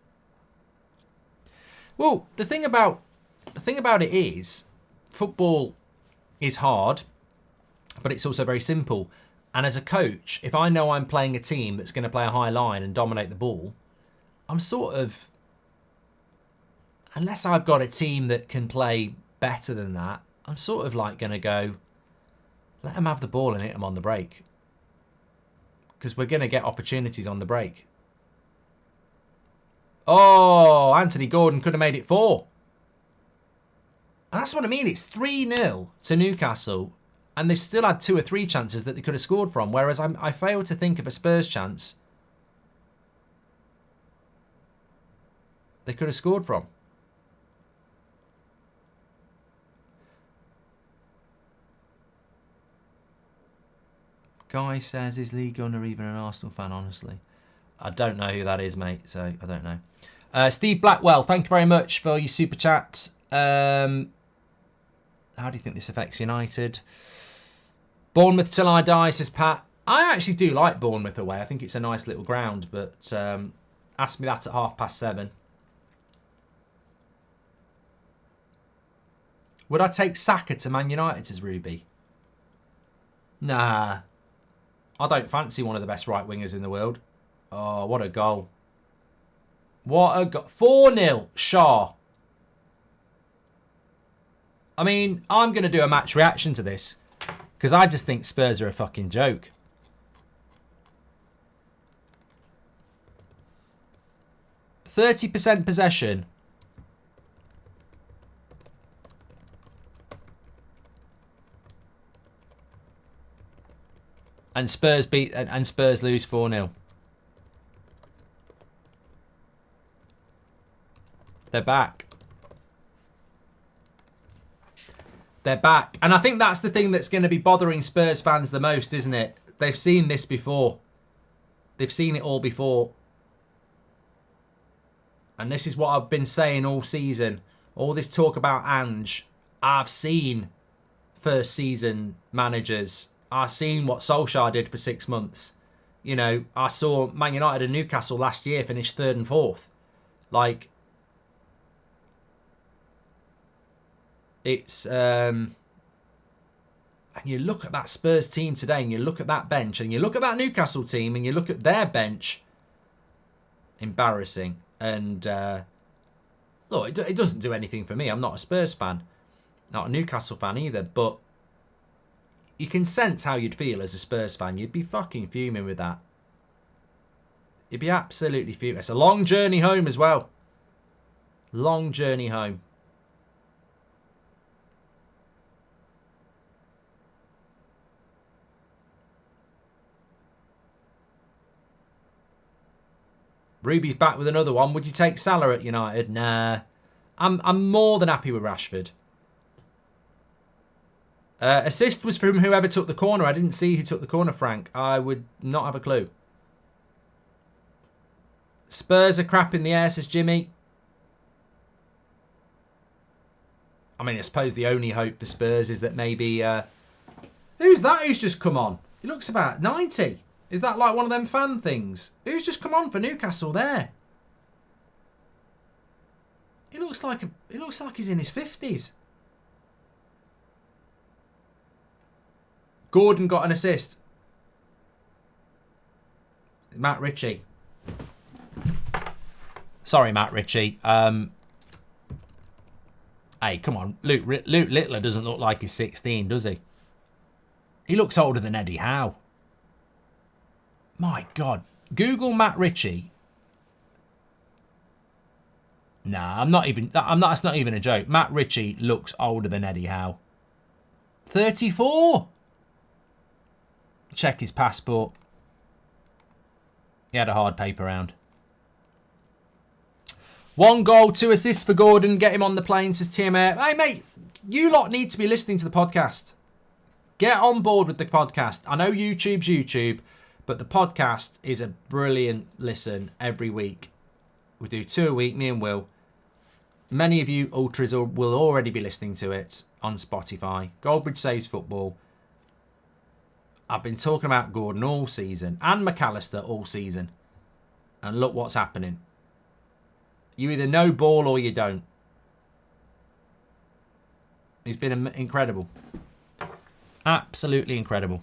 Well, the thing about it is, football is hard, but it's also very simple. And as a coach, if I know I'm playing a team that's going to play a high line and dominate the ball, I'm sort of, unless I've got a team that can play better than that, I'm sort of like going to go, let them have the ball and hit them on the break. Because we're going to get opportunities on the break. Oh, Anthony Gordon could have made it 4. And that's what I mean. It's 3-0 to Newcastle. And they've still had 2 or 3 chances that they could have scored from. Whereas I fail to think of a Spurs chance they could have scored from. Guy says, is Lee Gunner even an Arsenal fan, honestly? I don't know who that is, mate, so I don't know. Steve Blackwell, thank you very much for your super chat. How do you think this affects United? Bournemouth till I die, says Pat. I actually do like Bournemouth away. I think it's a nice little ground, but ask me that at 7:30. Would I take Saka to Man United, says Ruby? Nah. I don't fancy one of the best right wingers in the world. Oh, what a goal. What a goal. 4-0, Shaw. I mean, I'm going to do a match reaction to this because I just think Spurs are a fucking joke. %30 possession. And Spurs Spurs lose 4-0. They're back. They're back. And I think that's the thing that's going to be bothering Spurs fans the most, isn't it? They've seen this before. They've seen it all before. And this is what I've been saying all season. All this talk about Ange. I've seen first season managers. I've seen what Solskjaer did for 6 months. You know, I saw Man United and Newcastle last year finish 3rd and 4th. Like, it's... and you look at that Spurs team today, and you look at that bench, and you look at that Newcastle team, and you look at their bench. Embarrassing. And, look, it doesn't do anything for me. I'm not a Spurs fan. Not a Newcastle fan either, but you can sense how you'd feel as a Spurs fan. You'd be fucking fuming with that. You'd be absolutely fuming. It's a long journey home as well. Long journey home. Ruby's back with another one. Would you take Salah at United? Nah. I'm more than happy with Rashford. Assist was from whoever took the corner. I didn't see who took the corner, Frank. I would not have a clue. Spurs are crap in the air, says Jimmy. I mean, I suppose the only hope for Spurs is that maybe... who's that who's just come on? He looks about 90. Is that like one of them fan things? Who's just come on for Newcastle there? He looks like he's in his 50s. Gordon got an assist. Matt Ritchie. Sorry, Matt Ritchie. Hey, come on. Luke Littler doesn't look like he's 16, does he? He looks older than Eddie Howe. My God. Google Matt Ritchie. Nah, that's not even a joke. Matt Ritchie looks older than Eddie Howe. 34. Check his passport. He had a hard paper round. 1 goal, 2 assists for Gordon. Get him on the plane, says TMA. Hey, mate, you lot need to be listening to the podcast. Get on board with the podcast. I know YouTube's YouTube, but the podcast is a brilliant listen every week. We do 2 a week, me and Will. Many of you ultras will already be listening to it on Spotify. Goldbridge Saves Football. I've been talking about Gordon all season and McAllister all season. And look what's happening. You either know ball or you don't. He's been incredible. Absolutely incredible.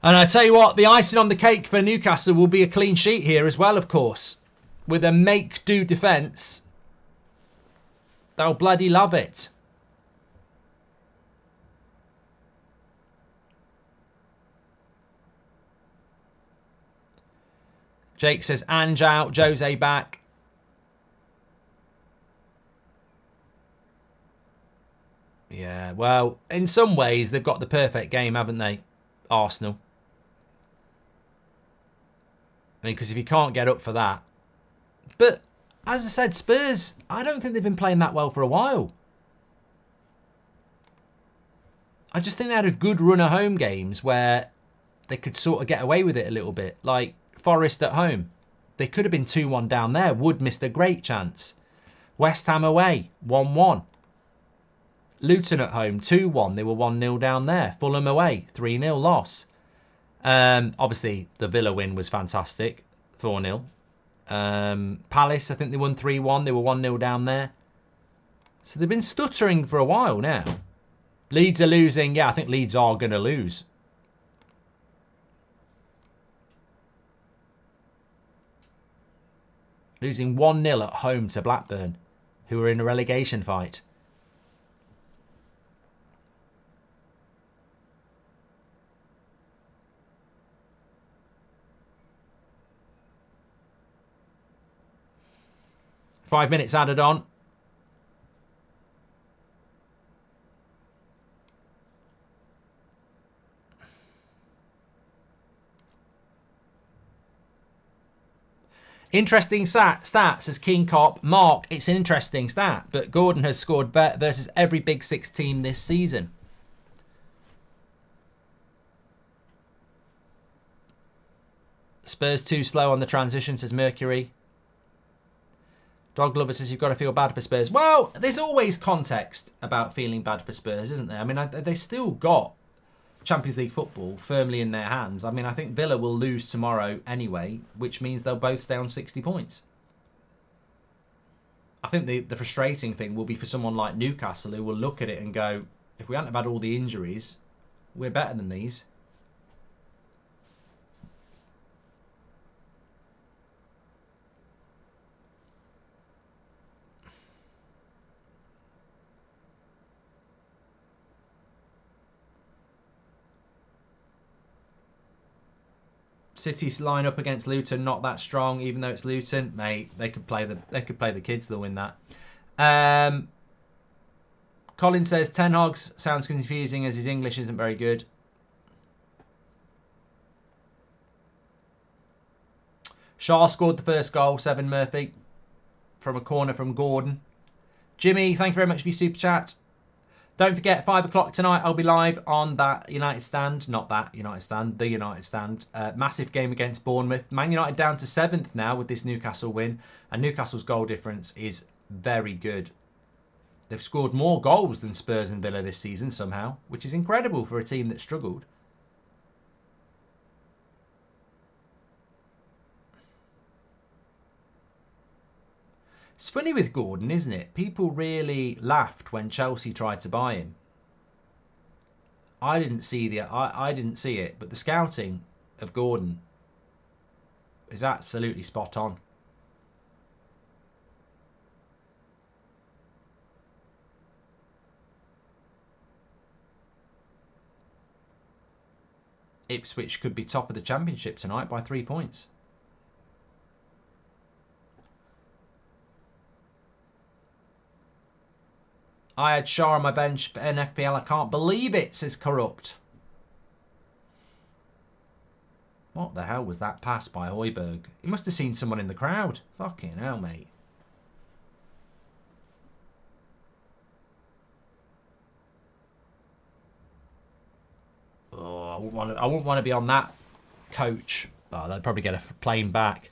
And I tell you what, the icing on the cake for Newcastle will be a clean sheet here as well, of course. With a make-do defence. They'll bloody love it. Jake says, Ange out, Jose back. Yeah, well, in some ways, they've got the perfect game, haven't they? Arsenal. I mean, because if you can't get up for that. But, as I said, Spurs, I don't think they've been playing that well for a while. I just think they had a good run of home games where they could sort of get away with it a little bit. Like Forest at home. They could have been 2-1 down there. Wood missed a great chance. West Ham away, 1-1. Luton at home, 2-1. They were 1-0 down there. Fulham away, 3-0 loss. Obviously, the Villa win was fantastic, 4-0. Palace, I think they won 3-1. They were 1-0 down there. So they've been stuttering for a while now. Leeds are losing. Yeah, I think Leeds are going to lose. Losing 1-0 at home to Blackburn, who are in a relegation fight. Five minutes added on. Interesting stat, says King Cop. Mark, it's an interesting stat, but Gordon has scored versus every Big Six team this season. Spurs too slow on the transition, says Mercury. Dog Lover says you've got to feel bad for Spurs. Well, there's always context about feeling bad for Spurs, isn't there? I mean, they still got Champions League football firmly in their hands. I mean, I think Villa will lose tomorrow anyway, which means they'll both stay on 60 points. I think the frustrating thing will be for someone like Newcastle, who will look at it and go, if we hadn't have had all the injuries, we're better than these. City's line up against Luton not that strong, even though it's Luton. Mate, they could play the kids. They'll win that. Colin says Ten Hag's sounds confusing as his English isn't very good. Shaw scored the first goal, 7 Murphy, from a corner from Gordon. Jimmy, thank you very much for your super chat. Don't forget, 5 o'clock tonight, I'll be live on that United stand. Not that United stand, the United stand. Massive game against Bournemouth. Man United down to 7th now with this Newcastle win. And Newcastle's goal difference is very good. They've scored more goals than Spurs and Villa this season somehow, which is incredible for a team that struggled. It's funny with Gordon, isn't it? People really laughed when Chelsea tried to buy him. I didn't see it, but the scouting of Gordon is absolutely spot on. Ipswich could be top of the Championship tonight by 3 points. I had Shah on my bench for NFPL. I can't believe it, says Corrupt. What the hell was that pass by Højbjerg? He must have seen someone in the crowd. Fucking hell, mate. Oh, I wouldn't want to be on that coach. Oh, they'd probably get a plane back.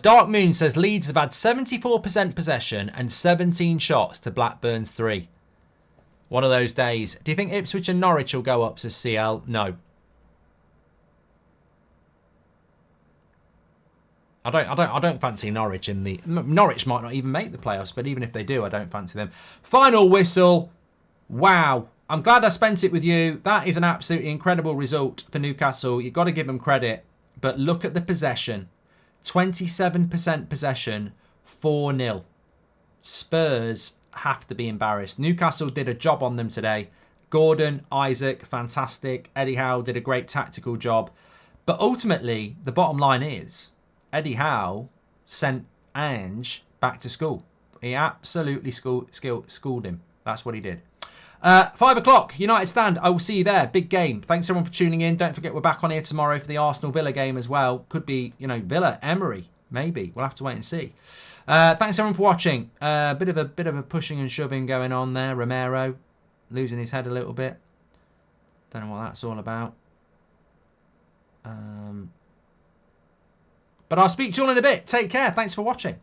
Dark Moon says Leeds have had 74% possession and 17 shots to Blackburn's 3. One of those days. Do you think Ipswich and Norwich will go up, says CL? No. I don't fancy Norwich in the... Norwich might not even make the playoffs, but even if they do, I don't fancy them. Final whistle. Wow. I'm glad I spent it with you. That is an absolutely incredible result for Newcastle. You've got to give them credit. But look at the possession. 27% possession, 4-0. Spurs have to be embarrassed. Newcastle did a job on them today. Gordon, Isaac, fantastic. Eddie Howe did a great tactical job. But ultimately, the bottom line is, Eddie Howe sent Ange back to school. He absolutely schooled him. That's what he did. 5 o'clock, United stand. I will see you there. Big game. Thanks everyone for tuning in. Don't forget we're back on here tomorrow for the Arsenal Villa game as well. Could be, Villa, Emery, maybe. We'll have to wait and see. Thanks everyone for watching. Bit of a pushing and shoving going on there. Romero losing his head a little bit. Don't know what that's all about. But I'll speak to you all in a bit. Take care. Thanks for watching.